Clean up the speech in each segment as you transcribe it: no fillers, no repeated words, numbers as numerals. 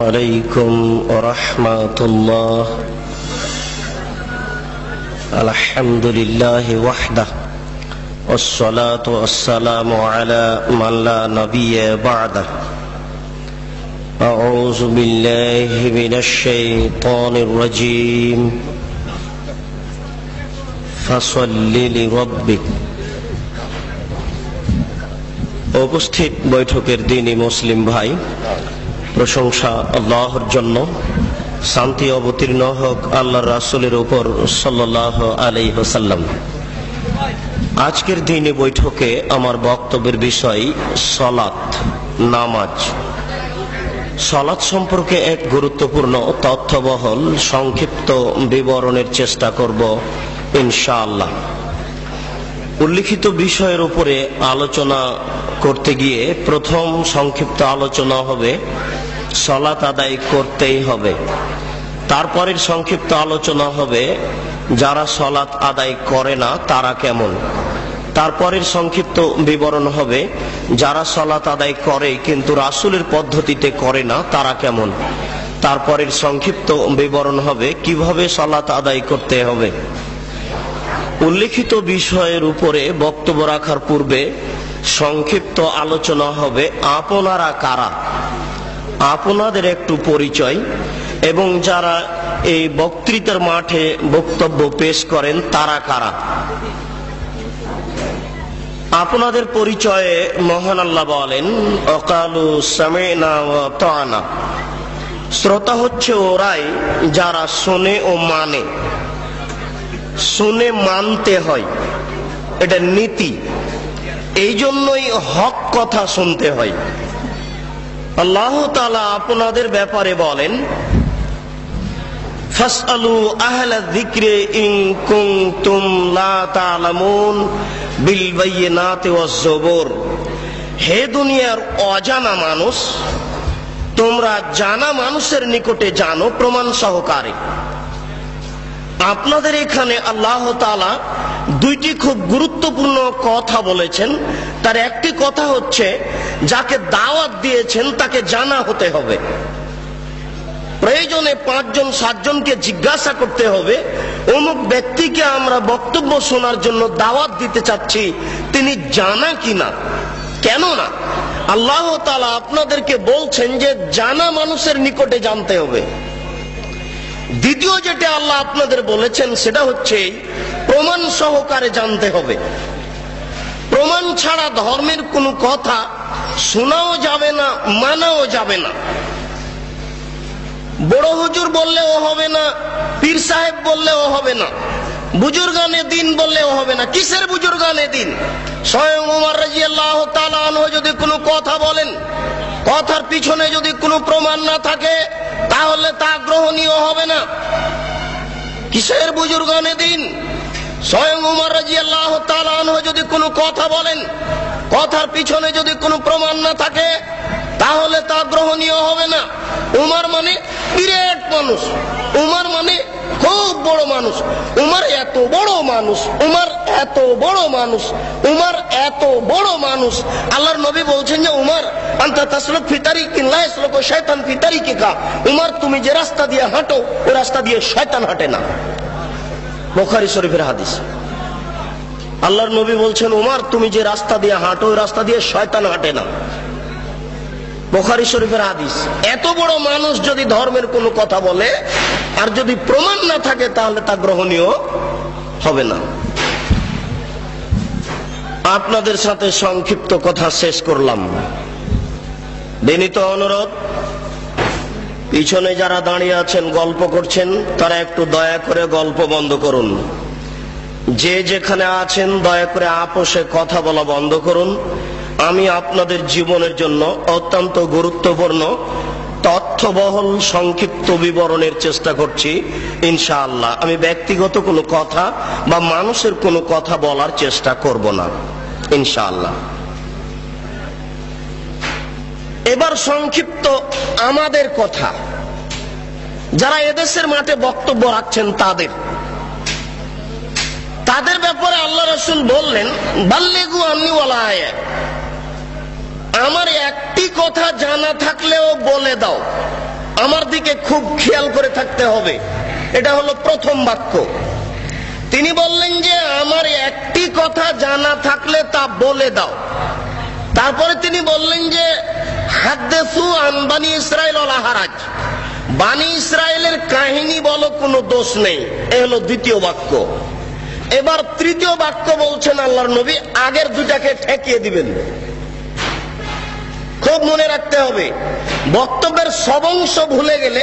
عليكم ورحمة الله. الحمد لله وحده والصلاة والسلام على من لا نبي بعده. أعوذ بالله من الشيطان الرجيم. فصل لربك. উপস্থিত বৈঠকের দিনই মুসলিম ভাই, প্রশংসা আল্লাহর জন্য, শান্তি অবতীর্ণ হোক আল্লাহর রাসূলের উপর সাল্লাল্লাহু আলাইহি ওয়াসাল্লাম। আজকের দিনে বৈঠকে আমার বক্তব্যের বিষয় সালাত, নামাজ। সালাত সম্পর্কে এক গুরুত্বপূর্ণ তথ্যবহল সংক্ষিপ্ত বিবরণের চেষ্টা করব ইনশাআল্লাহ। উল্লিখিত বিষয়ের উপরে আলোচনা করতে গিয়ে প্রথম সংক্ষিপ্ত আলোচনা হবে সালাত আদায় করতেই হবে। তারপরের সংক্ষিপ্ত আলোচনা হবে যারা সালাত আদায় করে না তারা কেমন। তারপরের সংক্ষিপ্ত বিবরণ হবে যারা সালাত আদায় করে কিন্তু রাসূলের পদ্ধতিতে করে না তারা কেমন। তারপরের সংক্ষিপ্ত বিবরণ হবে কিভাবে সালাত আদায় করতে হবে। উল্লিখিত বিষয়ের উপরে বক্তব্য রাখার পূর্বে সংক্ষিপ্ত আলোচনা হবে আপনারা কারা, আপনাদের একটু পরিচয়, এবং যারা এই বক্তৃতার মাঠে বক্তব্য পেশ করেন তারা কারা। আপনাদের পরিচয়ে মহান আল্লাহ বলেন ওয়াকালু সামি'না ওয়া আতা'না। শ্রোতা হচ্ছে ওরাই যারা শোনে ও মানে। শুনে মানতে হয়, এটা নীতি। এই জন্যই হক কথা শুনতে হয়। আল্লাহ তাআলা আপনাদের ব্যাপারে বলেন ফাসআলু আহলা যিকরি ইন কুনতুম লা তা'লামুন বিল বায়িনাতি ওয়াজ জুবুর। হে দুনিয়ার অজানা মানুষ, তোমরা জানা মানুষের নিকটে জানো প্রমাণ সহকারে। আপনাদের এখানে আল্লাহ তাআলা দুইটি খুব গুরুত্বপূর্ণ কথা বলেছেন। তার একটি কথা হচ্ছে যাকে দাওয়াত দিয়েছেন তাকে জানা হতে হবে। প্রয়োজনে 5 জন 7 জনকে জিজ্ঞাসা করতে হবে অমুক ব্যক্তিকে আমরা বক্তব্য শোনার জন্য দাওয়াত দিতে চাচ্ছি, তিনি জানা কিনা। কেননা আল্লাহ তাআলা আপনাদেরকে বলছেন যে জানা মানুষের নিকটে জানতে হবে। দ্বিতীয় যেটা আল্লাহ আপনাদের বলেছেন সেটা হচ্ছে প্রমাণ সহকারে জানতে হবে। প্রমাণ ছাড়া ধর্মের কোনো কথা শোনাও যাবে না, মানাও যাবে না। বড় হুজুর বললেও হবে না, পীর সাহেব বললেও হবে না, বুজুর্গানে দিন বললেও হবে না। কিসের বুজুর্গানে দিন? স্বয়ং ওমর রাদিয়াল্লাহু তাআলা আনহু যদি কোনো কথা বলেন, কথার পিছনে যদি কোনো প্রমাণ না থাকে তাহলে তা গ্রহণীয় হবে না। কিসের বুজুর্গানে দিন? স্বয়ং ওমর রাদিয়াল্লাহু তাআলা আনহু যদি কোনো কথা বলেন, কথার পিছনে যদি কোনো প্রমাণ না থাকে তাহলে তা গ্রহণীয় হবে না। উমর মানে বিরাট মানুষ, উমর মানে খুব বড় মানুষ, উমর এত বড় মানুষ, উমর এত বড় মানুষ, উমর এত বড় মানুষ। আল্লাহর নবী বলছেন যে উমর আনতা তাসলুক ফি তারিকিন লা ইয়াসলুকু শাইতান ফি তারিকিকা। উমর তুমি যে রাস্তা দিয়ে হাঁটো ওই রাস্তা দিয়ে শয়তান হাঁটে না। বুখারী শরীফের হাদিস। আল্লাহর নবী বলছেন উমর তুমি যে রাস্তা দিয়ে হাঁটো ওই রাস্তা দিয়ে শয়তান হাঁটে না। বুখারী শরীফের হাদিস। এত বড় মানুষ যদি ধর্মের কোনো কথা বলে আর যদি প্রমাণ না থাকে তাহলে তা গ্রহণীয় হবে না। আপনাদের সাথে সংক্ষিপ্ত কথা শেষ করলাম। বিনীত অনুরোধ, পিছনে যারা দাঁড়িয়ে আছেন গল্প করছেন তারা একটু দয়া করে গল্প বন্ধ করুন। যে যেখানে আছেন দয়া করে আপোষে কথা বলা বন্ধ করুন। আমি আপনাদের জীবনের জন্য অত্যন্ত গুরুত্বপূর্ণ তথ্যবহল সংক্ষিপ্ত বিবরণের চেষ্টা করছি ইনশাআল্লাহ। আমি ব্যক্তিগত কোনো কথা বা মানুষের কোনো কথা বলার চেষ্টা করব না ইনশাআল্লাহ। এবার সংক্ষিপ্ত আমাদের কথা, যারা এদেশের মাঠে বক্তব্য রাখছেন তাদের ব্যাপারে আল্লাহ রাসূল বললেন বাল্লিগু আন্নী ওয়ালা আয়া। আমার একটি কথা জানা থাকলেও বলে দাও, আমার দিকে খুব খেয়াল করে থাকতে হবে। এটা হলো প্রথম বাক্য। তিনি বললেন যে আমার একটি কথা জানা থাকলে তা বলে দাও। তারপরে তিনি বললেন যে হাদ্দেসু আন বানি ইসরাইল ওয়ালা হারাজ, বানি ইসরাইলের কাহিনী বলো, কোনো দোষ নেই। এ হলো দ্বিতীয় বাক্য। এবার তৃতীয় বাক্য বলছেন আল্লাহর নবী, আগের দুটাকে ঠেকিয়ে দিবেন। খুব মনে রাখতে হবে, বক্তব্যের সব অংশ ভুলে গেলে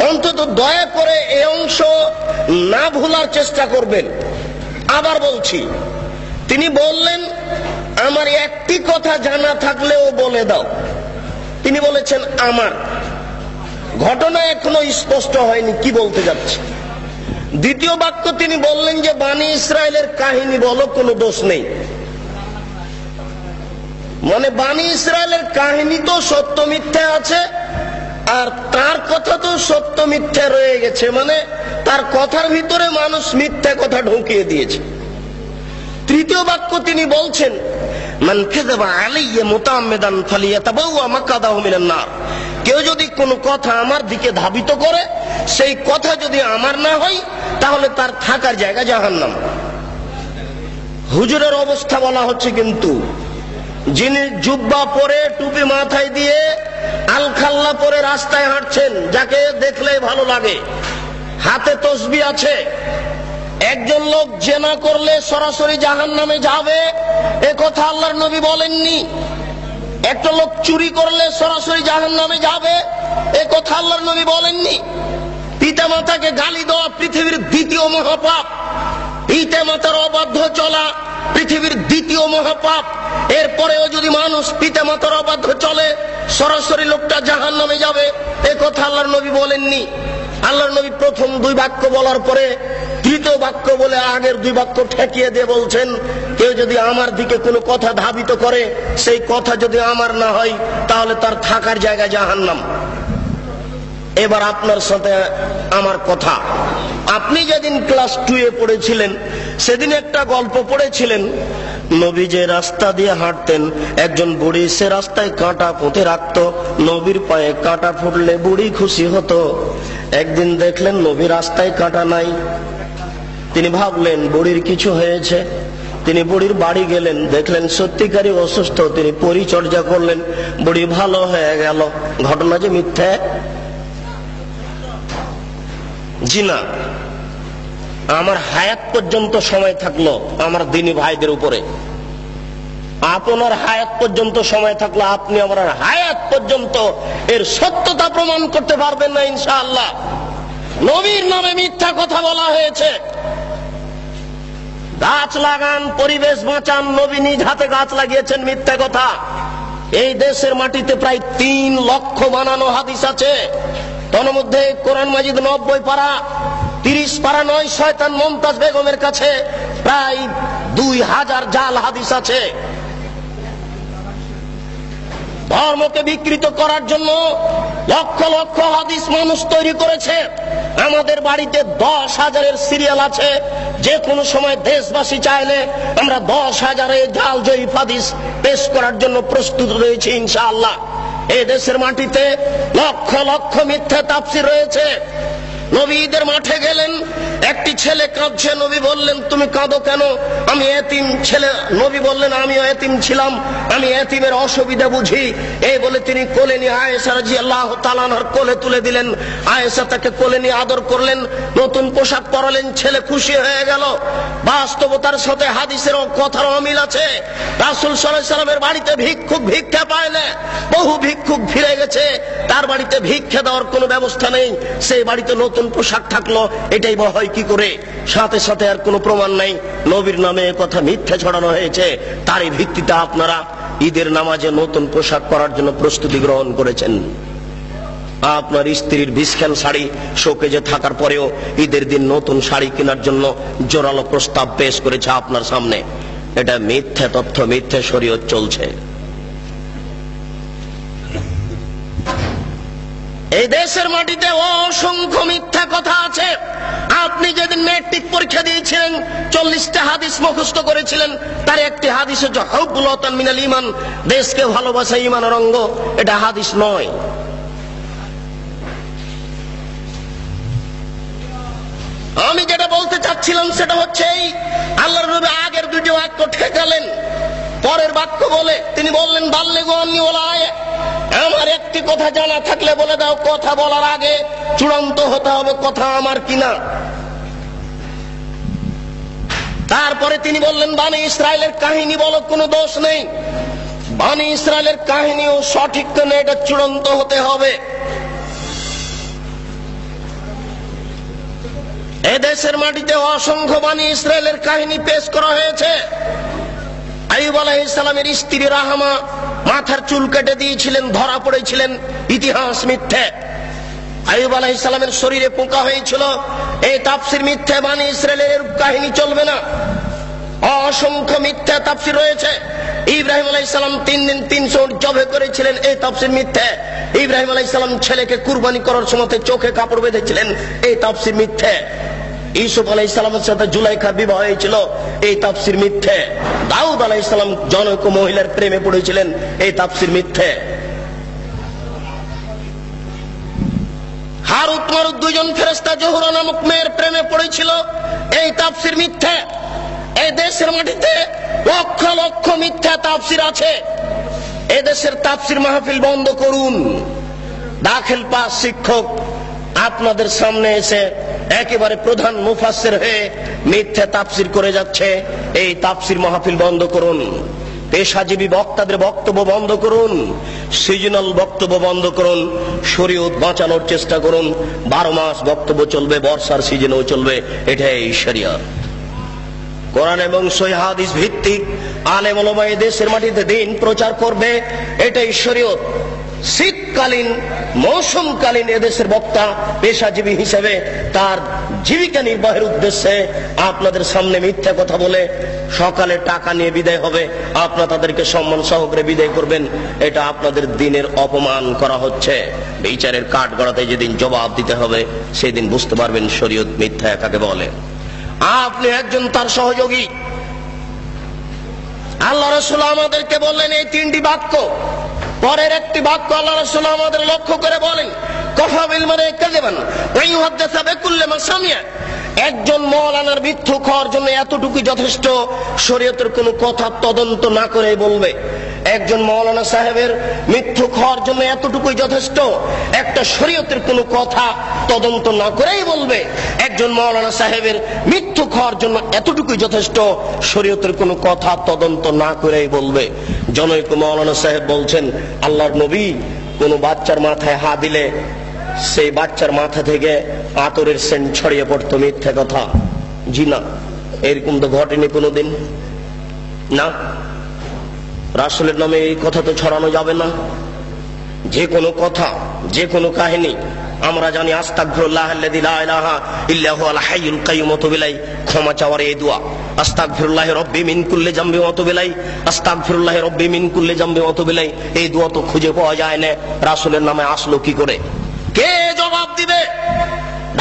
অন্তত দয়া করে এই অংশ না ভুলার চেষ্টা করবেন। আবার বলছি, তিনি বললেন আমার একটি কথা জানা থাকলেও বলে দাও। তিনি বলেছেন আমার। ঘটনা এখনো স্পষ্ট হয়নি কি বলতে যাচ্ছে। দ্বিতীয় বাক্য তিনি বললেন যে বানি ইসরায়েলের কাহিনী বলো, কোনো দোষ নেই। মানে বানি ইসরায়েলের কাহিনী তো সত্য মিথ্যা আছে, আর তার কথা তো সত্য মিথ্যা রয়ে গেছে, মানে তার কথার ভিতরে মানুষ মিথ্যা কথা ঢুকিয়ে দিয়েছে। তৃতীয় বাক্য তিনি বলছেন মান কাযাবা আলাইয়া মুতাআম্মিদান ফালিয়াতাবাওয়া মাকআদাহু মিনান নার, কেউ যদি কোনো কথা আমার দিকে ধাবিত করে, সেই কথা যদি আমার না হয়, তাহলে তার থাকার জায়গা জাহান্নাম। হুজুরের অবস্থা বলা হচ্ছে, কিন্তু যিনি জুব্বা পরে টুপি মাথায় দিয়ে আলখাল্লা পরে রাস্তায় হাঁটছেন, যাকে দেখলেই ভালো লাগে, হাতে তসবিহ আছে। একজন লোক জেনা করলে সরাসরি জাহান্নামে যাবে, এ কথা আল্লাহর নবী বলেননি। একটা লোক চুরি করলে সরাসরি জাহান্নামে যাবে, এ কথা আল্লাহর নবী বলেননি। পিতা মাতাকে গালি দেওয়া পৃথিবীর দ্বিতীয় মহাপাপ, পিতা মাতার অবাধ্য চলা পৃথিবীর দ্বিতীয় মহাপাপ। এরপরেও যদি মানুষ পিতা মাতার অবাধ্য চলে, সরাসরি লোকটা জাহান্নামে যাবে, এ কথা আল্লাহর নবী বলেননি। আল্লাহর নবী প্রথম দুই বাক্য বলার পরে তৃতীয় বাক্য বলে আগের দুই বাক্য ঠেকিয়ে দিয়ে বলছেন, কেউ যদি আমার দিকে কোনো কথা ধাবিত করে, সেই কথা যদি আমার না হয়, তাহলে তার থাকার জায়গা জাহান্নাম। এবার আপনার সাথে আমার কথা, আপনি যেদিন ক্লাস 2 এ পড়েছিলেন, সেদিন একটা গল্প পড়েছিলেন। নবী যে রাস্তা দিয়ে হাঁটতেন, একজন বুড়ি সে রাস্তায় কাঁটা পুঁতে রাখত। নবীর পায়ে কাঁটা ফুটলে বুড়ি খুশি হতো। একদিন দেখলেন নবী রাস্তায় কাঁটা নাই। তিনি ভাবলেন বুড়ির কিছু হয়েছে। তিনি বুড়ির বাড়ি গেলেন, দেখলেন সত্যিকারই অসুস্থ। তিনি পরিচর্যা করলেন, বুড়ি ভালো হয়ে গেল। ঘটনা যে মিথ্যা? জি না। আমার হায়াত পর্যন্ত সময় থাকলো আমার দিনী ভাইদের উপরে, আপনার হায়াত পর্যন্ত সময় থাকলো আপনি আমার হায়াত পর্যন্ত এর সত্যতা প্রমাণ করতে পারবেন না ইনশাআল্লাহ। নবীর নামে মিথ্যা কথা বলা হয়েছে। গাছ লাগান, পরিবেশ বাঁচান, নবী নিজ হাতে গাছ লাগিয়েছেন, মিথ্যা কথা। এই দেশের মাটিতে প্রায় 3 লক্ষ বানানো হাদিস আছে। তন্মধ্যে কোরআন মাজিদ 90 পারা, 30 পারা নয় শয়তান মুমতাজ বেগমের কাছে প্রায় 2000 জাল হাদিস আছে। ধর্মকে বিকৃত করার জন্য লক্ষ লক্ষ হাদিস মানুষ তৈরি করেছে। আমাদের বাড়িতে 10,000-এর সিরিয়াল আছে। যে কোনো সময় দেশবাসী চাইলে আমরা 10,000-এর জাল জয়ীফ হাদিস পেশ করার জন্য প্রস্তুত রয়েছি ইনশাআল্লাহ। এই দেশের মাটিতে লক্ষ লক্ষ মিথ্যা তাফসীর রয়েছে। নবী ঈদের মাঠে গেলেন, একটি ছেলে কাঁদছে। নবী বললেন তুমি কাঁদো কেন? আমি এতিম ছেলে। নবী বললেন আমিও এতিম ছিলাম, আমি এতিমের অসুবিধা বুঝি। এই বলে তিনি কোলে নিয়ে আয়েশা রাদিয়াল্লাহু তাআলা আনহার কোলে তুলে দিলেন। আয়েশা তাকে কোলে নিয়ে আদর করলেন, নতুন পোশাক পরালেন। ছেলে খুশি হয়ে গেল। বাস্তবতার সাথে হাদিসের কথার অমিল আছে। রাসূল সাল্লাল্লাহু আলাইহি সাল্লামের বাড়িতে ভিক্ষুক ভিক্ষা পায় না। বহু ভিক্ষুক ফিরে গেছে, তার বাড়িতে ভিক্ষা দেওয়ার কোনো ব্যবস্থা নেই। সেই বাড়িতে নতুন পোশাক থাকলো, এটাই বা হয় কি করে? সাথে সাথে আর কোনো প্রমাণ নাই, নবীর নামে কথা মিথ্যা ছড়ানো হয়েছে। তারই ভিত্তিতে আপনারা ঈদের নামাজে নতুন পোশাক পরার জন্য প্রস্তুতি গ্রহণ করেছেন। আপনার স্ত্রীর বিশখান শাড়ি শোকেজে থাকার পরেও ঈদের দিন নতুন শাড়ি কেনার জন্য জোরালো প্রস্তাব পেশ করেছে আপনার সামনে। এটা মিথ্যা তথ্য, মিথ্যা শরীয়ত চলছে। এই দেশের মাটিতে অসংখ্য মিথ্যা কথা আছে। আপনি যেদিন ম্যাট্রিক পরীক্ষা দিয়েছিলেন 40টা হাদিস মুখস্থ করেছিলেন, তার একটি হাদিস হচ্ছে হুব্বুল ওয়াতান মিনাল ঈমান, দেশকে ভালোবাসা ঈমানের অঙ্গ। এটা হাদিস নয়। আমি যেটা বলতে চাচ্ছিলাম সেটা হচ্ছে এই, আল্লাহর নবী আগের দুটি বাক্য ঠেকালেন, পরের বাক্য বলে তিনি বললেন বাল্লিগু আন্নী ওয়ালাউ আয়া, আমার একটি কথা জানা থাকলে বলে দাও। কথা বলার আগে চূড়ান্ত হতে হবে কথা আমার কিনা। তারপরে তিনি বললেন বনী ইসরাইলের কাহিনী বলো, কোনো দোষ নেই। বনী ইসরাইলের কাহিনীও সঠিক তো না, এটা চূড়ান্ত হতে হবে। এদেশের মাটিতে অসংখ্য বনী ইসরাইলের কাহিনী পেশ করা হয়েছে। আইয়ুব আলাইহিস সালামের স্ত্রী রাহমা মাথার চুল কেটে দিয়েছিলেন, ধরা পড়েছিলেন, ইতিহাস মিথ্যে। আইয়ুব আলাইহিস সালামের শরীরে পোকা হয়েছিল, এই তাফসীর মিথ্যে। বনী ইসরাইলের কাহিনী চলবে না। অসংখ্য মিথ্যা তাফসীর রয়েছে। ইব্রাহিম আলাইহিস সালাম 3 দিন 300 উট জবে করেছিলেন, এই তাফসীর মিথ্যে। ইব্রাহিম আলাইহিস সালাম ছেলেকে কুরবানি করার সময় চোখে কাপড় বেঁধেছিলেন, এই তাফসীর মিথ্যে। ইউসুফ আলাইহিস সালামের সাথে জুলাইখার বিবাহ হয়েছিল, এই তাফসীর মিথ্যে। দাউদ আলাইহিস সালাম জনৈক মহিলার প্রেমে পড়েছিলেন, এই তাফসীর মিথ্যে। হারুত মারুত দুইজন ফেরেশতা জোহরা নামক মেয়ের প্রেমে পড়েছিল, এই তাফসীর মিথ্যে। এই দেশের মাটিতে লক্ষ লক্ষ মিথ্যা তাফসীর আছে। এদেশের তাফসীর মাহফিল বন্ধ করুন। দাখিল পাস শিক্ষক আপনাদের সামনে এসে একেবারে প্রধান মুফাসসির হয়ে মিথ্যা তাফসীর করে যাচ্ছে, এই তাফসীর মাহফিল বন্ধ করুন। পেশাজীবী বক্তাদের বক্তব্য বন্ধ করুন, সিজনাল বক্তব্য বন্ধ করুন, শরীয়ত বাঁচানোর চেষ্টা করুন। 12 মাস বক্তব্য চলবে, বর্ষার সিজনেও চলবে, এটাই শরিয়ত। কোরআন এবং সহিহ হাদিস ভিত্তিক আলেম ওলামা এই দেশের মাটিতে দিন প্রচার করবে, এটাই শরীয়ত। শীতকালীন মৌসুমকালীন এদেশের বক্তা পেশাজীবী হিসেবে তার জীবিকা নির্বাহের উদ্দেশ্যে আপনাদের সামনে মিথ্যা কথা বলে সকালে টাকা নিয়ে বিদায় হবে, আপনারা তাদেরকে সম্মান সহকারে বিদায় করবেন, এটা আপনাদের দিনের অপমান করা হচ্ছে। বিচারের কাঠগড়াতে যেদিন জবাব দিতে হবে সেদিন বুঝতে পারবেন শরীয়ত মিথ্যা কাকে বলে। আপনি একজন তার সহযোগী। আল্লাহ রাসূল আমাদেরকে বললেন এই 3টি বাক্য, পরের একটি বাক্য আল্লাহ রাসূল আমাদের লক্ষ্য করে বলেন কাফা বিল মারই কাযিবান ওয়া ইউহাদ্দিসু বিকুল্লি মা সামিআ। একজন মাওলানার মিথ্যুক হওয়ার জন্য এতটুকু যথেষ্ট, শরীয়তের কোনো কথা তদন্ত না করে বলবে। একজন মাওলানা সাহেবের মিথ্যুক হওয়ার জন্য এতটুকুই যথেষ্ট, একটা শরীয়তের কোনো কথা তদন্ত না করেই বলবে। একজন মাওলানা সাহেবের মিথ্যুক হওয়ার জন্য এতটুকুই যথেষ্ট, শরীয়তের কোনো কথা তদন্ত না করেই বলবে। জনৈক মাওলানা সাহেব বলছেন আল্লাহর নবী কোনো বাচ্চার মাথায় হাত দিলে সেই বাচ্চার মাথা থেকে আতরের সেন্ট ছড়িয়ে পড়তো, মিথ্যা কথা। জি না, এরকম তো ঘটেনি কোনোদিন। না, রাসূলের নামে এই কথা তো ছড়ানো যাবে না। যে কোনো কথা, যে কোনো কাহিনী আমরা জানি আস্তাগফিরুল্লাহাল্লাযী লা ইলাহা ইল্লা হুয়াল হাইয়ুল কাইয়্যুম, ওয়াতুবিলাই ক্ষমা চাওয়ার এই দোয়া। আস্তাগফিরুল্লাহি রাব্বি মিন কুল্লি যামবি ওয়াতুবিলাই, আস্তাগফিরুল্লাহি রাব্বি মিন কুল্লি যামবি ওয়াতুবিলাই। এই দোয়া তো খুঁজে পাওয়া যায় না, রাসূলের নামে আসলো কি করে? কে জবাব দিবে?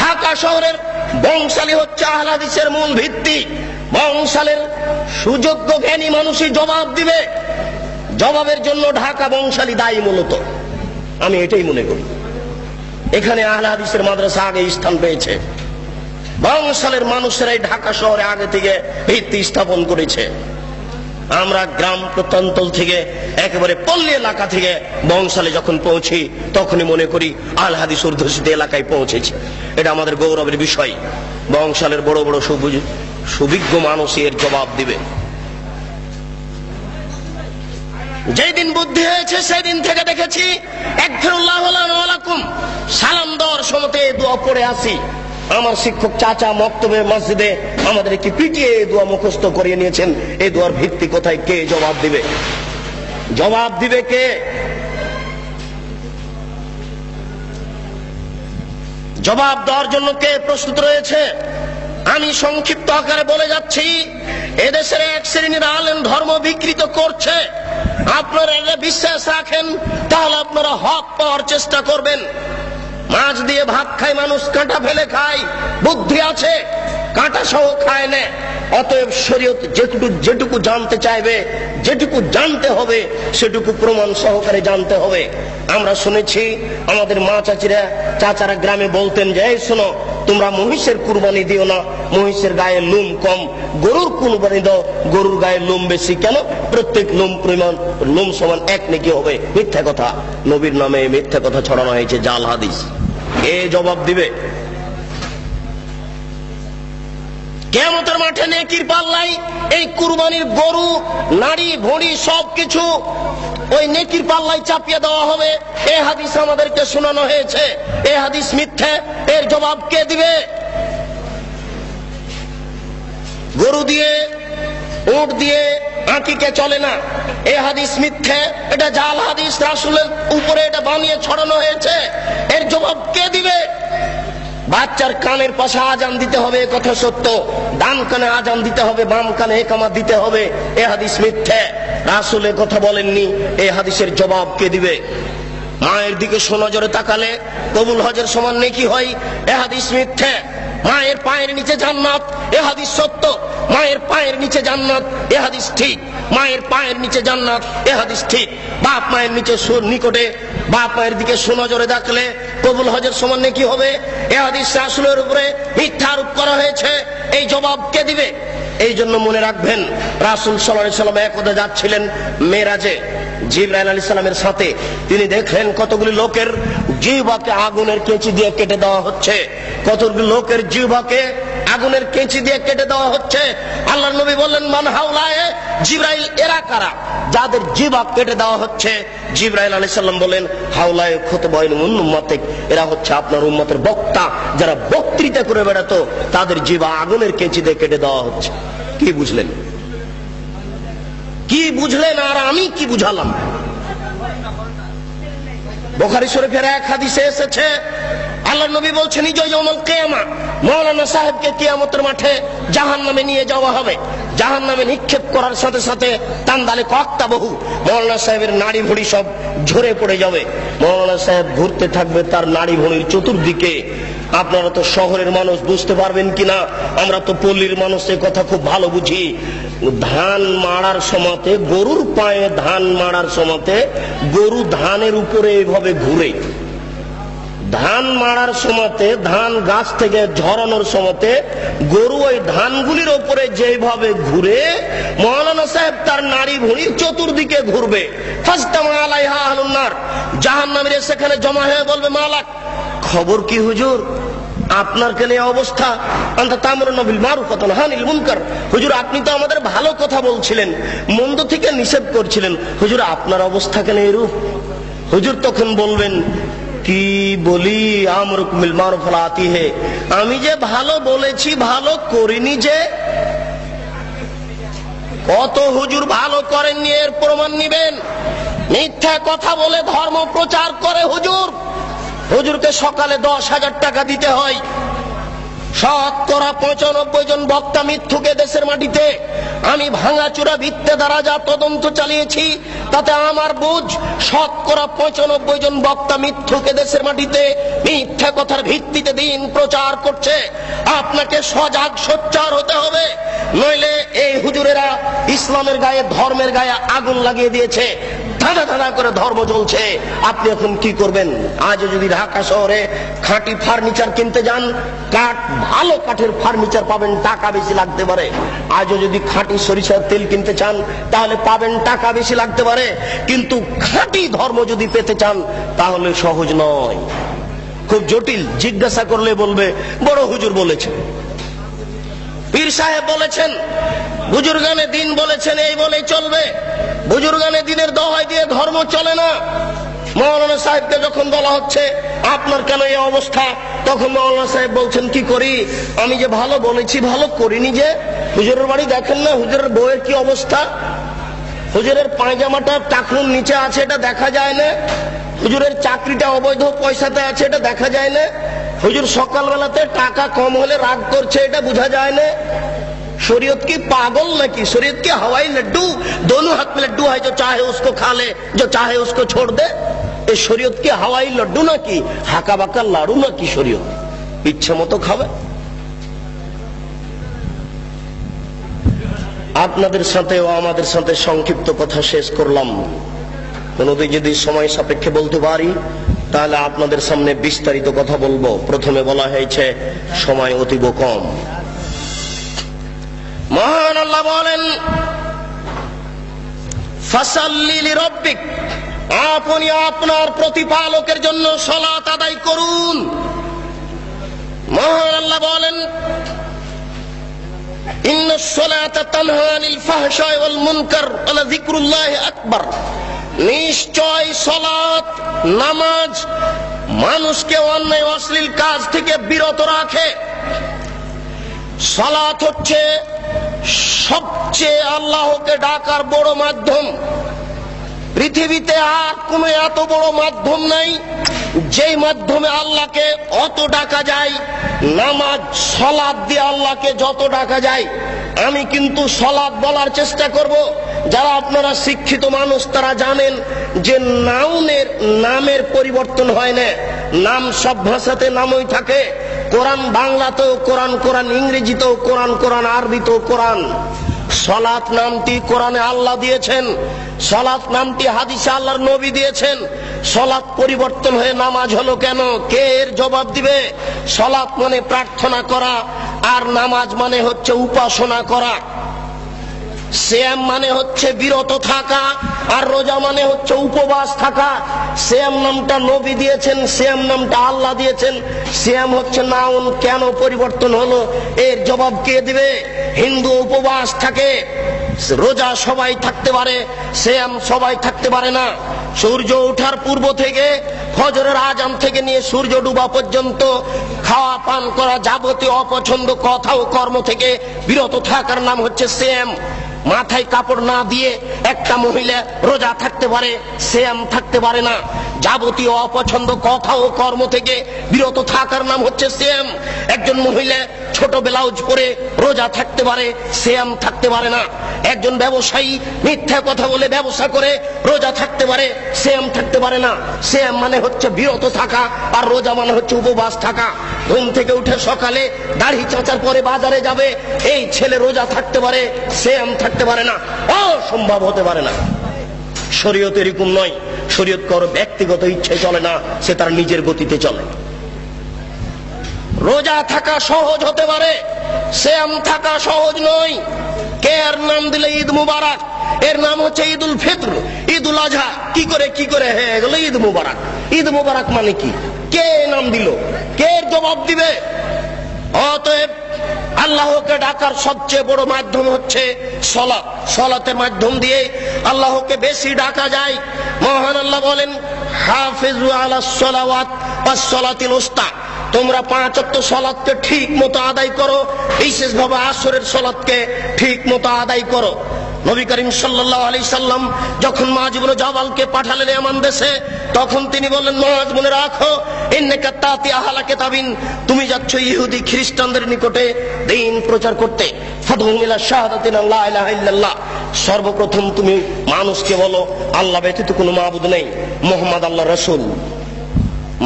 ঢাকা শহরের বংশালী হচ্ছে আহলে হাদিসের মূল ভিত্তি। বংশালের সুযোগ্য জ্ঞানী মানুষই জবাব দিবে। জবাবের জন্য ঢাকা বংশালী দায়ী মূলত, আমি এটাই মনে করি। এখানে আহলে হাদিসের মাদ্রাসা আগে স্থান পেয়েছে, বংশালের মানুষেরাই ঢাকা শহরে আগে থেকে ভিত্তি স্থাপন করেছে। আমরা গ্রাম প্রত্যন্তল থেকে একেবারে পল্লী এলাকা থেকে বংশালে যখন পৌঁছি তখনই মনে করি আহলে হাদিস অধ্যুষিত এলাকায় পৌঁছেছি, এটা আমাদের গৌরবের বিষয়। বংশালের বড় বড় সুবিজ্ঞ মানুষ এর জবাব দিবে। যেদিন বুদ্ধি হয়েছে সেদিন থেকে দেখেছি আস্তাগফিরুল্লাহ লানা ওয়া লাকুম সালাম দেওয়ার সময় দোয়া পড়ে আসি। আমার শিক্ষক চাচা মক্তবে মসজিদে আমাদের কি পিটিয়ে এই দোয়া মুখস্থ করিয়ে নিয়েছেন। এই দোয়ার ভিত্তি কোথায়? কে জবাব দিবে? জবাব দিবে কে? জবাব দেওয়ার জন্য কে প্রস্তুত রয়েছে? আমি সংক্ষিপ্ত আকারে বলে যাচ্ছি, এদেশের এক শ্রেণীর আলেম ধর্ম বিকৃত করছে। আপনারা এটা বিশ্বাস রাখেন তাহলে আপনারা হক পাওয়ার চেষ্টা করবেন। মাছ দিয়ে ভাত খায় মানুষ, কাঁটা ফেলে খায়। বুদ্ধি আছে, কাঁটা সহ খায় না। অতএব শরীয়ত যেটুকু জানতে চাইবে, যেটুকু জানতে হবে সেটুকু প্রমাণ সহকারে জানতে হবে। আমরা শুনেছি আমাদের মা চাচারা গ্রামে বলতেন যে এই শোনো, তোমরা মহিষের কুরবানি দিও না, মহিষের গায়ে লোম কম, গরুর কুরবানি দাও, গরুর গায়ে লোম বেশি। কেন? প্রত্যেক লোম পরিমাণ লোম সমান এক নেকি হবে। মিথ্যা কথা, নবীর নামে মিথ্যা কথা ছড়ানো হয়েছে, জাল হাদিস। এ জবাব দিবে কিয়ামতের মাঠে। নেকির পাল্লাই এই কুরবানির গরু, নারী ভুঁড়ি সবকিছু ওই নেকির পাল্লাই চাপিয়ে দেওয়া হবে। এই হাদিস আমাদেরকে শোনানো হয়েছে, এই হাদিস মিথ্যে। এর জবাব কে দিবে? গরু দিয়ে, উট দিয়ে আকিকে চলে না, এই হাদিস মিথ্যে, এটা জাল হাদিস, রাসূলের উপরে এটা বানিয়ে ছড়ানো হয়েছে। এর জবাব কে দিবে? বাচ্চার কানের পাশে আজান দিতে হবে, এ কথা সত্য। ডান কানে আজান দিতে হবে, বাম কানে একামত দিতে হবে, এ হাদিস মিথ্যে। রাসূল এ কথা বলেননি। এই হাদিসের জবাব কে দিবে? মায়ের দিকে সোনজরে তাকালে কবুল হজের সমান নেকি হয়, এ হাদিস মিথ্যে। মায়ের পায়ের নিচে জান্নাত, এ হাদিস সত্য। মায়ের পায়ের নিচে জান্নাত, এ হাদিস ঠিক। মায়ের পায়ের নিচে জান্নাত, এ হাদিস ঠিক। বাপ মায়ের নিচে নিকটে, বাপ মায়ের দিকে সোনজরে দেখলে কবুল হজের সমান নেকি হবে, এ হাদিস রাসূলের উপরে মিথ্যা আরোপ করা হয়েছে। এই জবাব কে দিবে? এই জন্য মনে রাখবেন, রাসূল সাল্লাল্লাহু আলাইহি ওয়াসাল্লাম একদা যাচ্ছিলেন মেরাজে জিবরাইল আলাইহিস সালামের সাথে। তিনি দেখলেন কতগুলি লোকের জিহ্বাকে আগুনের কেঁচি দিয়ে কেটে দেওয়া হচ্ছে, কতগুলি লোকের জিহ্বাকে আগুনের কেঁচি দিয়ে কেটে দেওয়া হচ্ছে। আল্লাহর নবী বললেন, মান হাউলায়ে? জিবরাইল, এরা কারা যাদের জিহ্বা কেটে দেওয়া হচ্ছে? জিবরাইল আলাইহিস সালাম বলেন, হাউলায়ে খুতবাইন মিন উম্মতিক, এরা হচ্ছে আপনার উম্মতের বক্তা, যারা বক্তৃতা করে বেড়াতো, তাদের জিহ্বা আগুনের কেঁচি দিয়ে কেটে দেওয়া হচ্ছে। কি বুঝলেন? কি বুঝলেন? আর আমি কি বুঝালাম? বুখারী শরীফের এক হাদিসে এসেছে, আল্লাহর নবী বলছেন, ইয়াউমুল কিয়ামা, মাওলানা সাহেবকে কিয়ামতের মাঠে জাহান্নামে নিয়ে যাওয়া হবে। জাহান্নামে নিক্ষেপ করার সাথে সাথে তান্দালে কক্তা বহু, মাওলানা সাহেবের নাড়ি ভুঁড়ি সব ঝরে পড়ে যাবে। মাওলানা সাহেব ঘুরতে থাকবে তার নাড়ি ভুঁড়ির চতুর্দিকে। আপনারা তো শহরের মানুষ, বুঝতে পারবেন কিনা, আমরা তো পল্লীর মানুষ, এ কথা খুব ভালো বুঝি। ধান মাড়ার সময়তে, গরুর পায়ে ধান মাড়ার সময়তে গরু ধানের উপরে এইভাবে ঘুরে। ধান মাড়ার সময়তে, ধান গাছ থেকে ঝরানোর সময়তে গরু ওই ধানগুলির উপরে যেভাবে ঘুরে, মাওলানা সাহেব তার নাড়ি ভুঁড়ির চতুর্দিকে ঘুরবে। ফাজতামা আলাইহা আহলুন নার, জাহান্নামীরা সেখানে জমা হয়ে বলবে, মালাক, খবর কি হুজুর, আপনার কেন এই অবস্থা? আনতা তা'মুরুনা বিল মারুফ ওয়া তানহানা আনিল মুনকার, হুজুর আপনি তো আমাদের ভালো কথা বলছিলেন, মন্দ থেকে নিষেধ করছিলেন, হুজুর আপনার অবস্থা কেন এরূপ? হুজুর তখন বলবেন, কি বলি, আমরুকুম বিল মারুফ ওয়া আতি হে, আমি যে ভালো বলেছি ভালো করিনি যে। কত হুজুর ভালো করেননি, এর প্রমাণ নিবেন। মিথ্যা কথা বলে ধর্ম প্রচার করে হুজুর। হুজুরকে সকালে 10,000 টাকা দিতে হয়। 95% জন বক্তা মিথ্যুকে দেশের মাটিতে। আমি ভাঙাচুরা ভিত্তে দ্বারা যা তদন্ত চালিয়েছি, তাতে আমার বুঝ 95% জন বক্তা মিথ্যুকে দেশের মাটিতে মিথ্যা কথার ভিত্তিতে দিন প্রচার করছে। আপনাকে সজাগ সোচ্চার হতে হবে, নইলে এই হুজুরেরা ইসলামের গায়ে, ধর্মের গায়ে আগুন লাগিয়ে দিয়েছে। ধাঁধা ধাঁধা করে ধর্ম চলছে। আপনি এখন কি করবেন? আজ যদি ঢাকা শহরে খাঁটি ফার্নিচার কিনতে যান, কাঠ, ভালো কাঠের ফার্নিচার পাবেন, টাকা বেশি লাগতে পারে। আজও যদি খাঁটি সরিষার তেল কিনতে চান, তাহলে পাবেন, টাকা বেশি লাগতে পারে। কিন্তু খাঁটি ধর্ম যদি পেতে চান, তাহলে সহজ নয়, খুব জটিল। জিজ্ঞাসা করলে বলবে বড় হুজুর বলেছেন, পীর সাহেব বলেছেন, বুজুর্গানে দিন বলেছেন, এই বলেই চলবে। বুজুর্গানে দিনের দোহাই দিয়ে ধর্ম চলে না। মাওলানা সাহেবকে যখন বলা হচ্ছে আপনার কেন এই অবস্থা, তখন মাওলানা সাহেব বলছেন, কি করি, আমি যে ভালো বলেছি ভালো করিনি যে। হুজুরের বাড়ি দেখেন না, হুজুরের বউয়ের কি অবস্থা, হুজুরের পায়জামাটা টাকনুর নিচে আছে, এটা দেখা যায় না। হুজুরের চাকরিটা অবৈধ পয়সাতে আছে, এটা দেখা যায় না। হুজুর সকালবেলাতে টাকা কম হলে রাগ করছে, এটা বোঝা যায় না। शरीयत की पागल नाकि, शरीयत के हवाई लड्डू, दोनों हाथ में लड्डू है, जो चाहे उसको खा ले, जो चाहे उसको छोड़ दे। ये शरीयत के हवाई लड्डू नाकि, हाका बाका लाड़ू नाकि शरीयत, इच्छा मतो खावे। আপনাদের সাথে ও আমাদের সাথে সংক্ষিপ্ত কথা শেষ করলাম। কোনদিন যদি সময় সাপেক্ষে বলতে পারি তাহলে আপনাদের সামনে বিস্তারিত কথা বলবো। প্রথমে বলা হয়েছে সময় অতীব কম। মহান আল্লাহ বলেন, ফাসাল্লি লিরাব্বিক, আপনি আপনার প্রতিপালকের জন্য সালাত আদায় করুন। মহান আল্লাহ বলেন, ইন্নাস সালাতা তানহা আনিল ফাহশাই ওয়াল মুনকার ওয়া লাযিকরুল্লাহি আকবার, নিশ্চয় সালাত নামাজ মানুষকে অন্যায় অশ্লীল কাজ থেকে বিরত রাখে। সালাত হচ্ছে সবচেয়ে আল্লাহকে ডাকার বড় মাধ্যম। পৃথিবীতে আর কোনো এত বড় মাধ্যম নাই যেই মাধ্যমে আল্লাহকে অত ডাকা যায়। নামাজ সালাত দিয়ে আল্লাহকে যত ডাকা যায়। আমি কিন্তু সালাত বলার চেষ্টা করব। যারা আপনারা শিক্ষিত মানুষ তারা জানেন যে নামের পরিবর্তন হয় না। নাম সব ভাষাতে নামই থাকে। কোরআন বাংলাতেও কোরআন, কোরআন ইংরেজিতেও কোরআন, কোরআন আরবিতেও কোরআন। সালাত নামটি কোরআনে আল্লাহ দিয়েছেন, সালাত নামটি হাদিসে আল্লাহর নবী দিয়েছেন। সালাত পরিবর্তন হয়ে নামাজ হলো কেন? কে এর জবাব দিবে? সালাত মানে প্রার্থনা করা, আর নামাজ মানে হচ্ছে উপাসনা করা। সিয়াম মানে হচ্ছে বিরত থাকা, আর রোজা মানে হচ্ছে উপবাস থাকা। সিয়াম নামটা নবী দিয়েছেন, সিয়াম নামটা আল্লাহ দিয়েছেন। সিয়াম হচ্ছে নাউন, কেন পরিবর্তন হলো এর জবাব কে দিবে? হিন্দু উপবাস থাকে, রোজা সবাই থাকতে পারে, সিয়াম সবাই থাকতে পারে না। সূর্য ওঠার পূর্ব থেকে ফজরের আজান থেকে নিয়ে সূর্য ডুবা পর্যন্ত খাওয়া পান করা যাবতীয় অপছন্দ কথা ও কর্ম থেকে বিরত থাকার নাম হচ্ছে সিয়াম। মাথায় কাপড় না দিয়ে একটা মহিলা রোজা থাকতে পারে, সিয়াম থাকতে পারে না। যাবতীয় অপছন্দ কথা ও কর্ম থেকে বিরত থাকার নাম হচ্ছে সিয়াম। একজন মহিলা ছোট ব্লাউজ পরে রোজা থাকতে পারে, সিয়াম থাকতে পারে না। একজন ব্যবসায়ী মিথ্যা কথা বলে ব্যবসা করে রোজা থাকতে পারে, সিয়াম থাকতে পারে না। সিয়াম মানে হচ্ছে বিরত থাকা, আর রোজা মানে হচ্ছে উপবাস থাকা। ঘুম থেকে উঠে সকালে দাড়ি চাঁচার পরে বাজারে যাবে, এই ছেলে রোজা থাকতে পারে, সিয়াম থাকতে পারে না। অসম্ভব হতে পারে না। শরীয়ত এরকম নয়। শরীয়ত কারো ব্যক্তিগত ইচ্ছে চলে না, সে তার নিজের গতিতে চলে। রোজা থাকা সহজ হতে পারে, সিয়াম থাকা সহজ নয়। কে এর নাম দিলে ঈদ মুবারক? এর নাম হচ্ছে ঈদুল ফিতর, ঈদুল আজহা। কি করে হয়ে গেল ঈদ মুবারক? ঈদ মুবারক মানে কি? কে নাম দিল? কে এর জবাব দিবে? অতএব আল্লাহকে ডাকার সবচেয়ে বড় মাধ্যম হচ্ছে সালাত। সালাতের মাধ্যম দিয়ে আল্লাহকে বেশি ডাকা যায়। মহান আল্লাহ বলেন, হাফিজু আলাস সালাওয়াত ওয়াস সালাতিল উস্তা, তোমরা 5 ওয়াক্ত সালাতকে ঠিক মতো আদায় করো, বিশেষভাবে আসরের সালাতকে ঠিক মতো আদায় করো। নবী করিম সাল্লাল্লাহু আলাইহি সাল্লাম যখন মুআয ইবনে জাবালকে পাঠালেন ইয়ামান দেশে, তখন তিনি বললেন, মুআয মনে রাখো, ইন্নাকা তাতি আহলা কিতাবিন, তুমি যাচ্ছ ইহুদি খ্রিস্টানদের নিকটে দ্বীন প্রচার করতে। ফাদহুম ইলা শাহাদাতি লা ইলাহা ইল্লাল্লাহ, সর্বপ্রথম তুমি মানুষকে বলো আল্লাহ ব্যতীত কোনো মাবুদ নেই, মুহাম্মদ আল্লাহর রাসূল।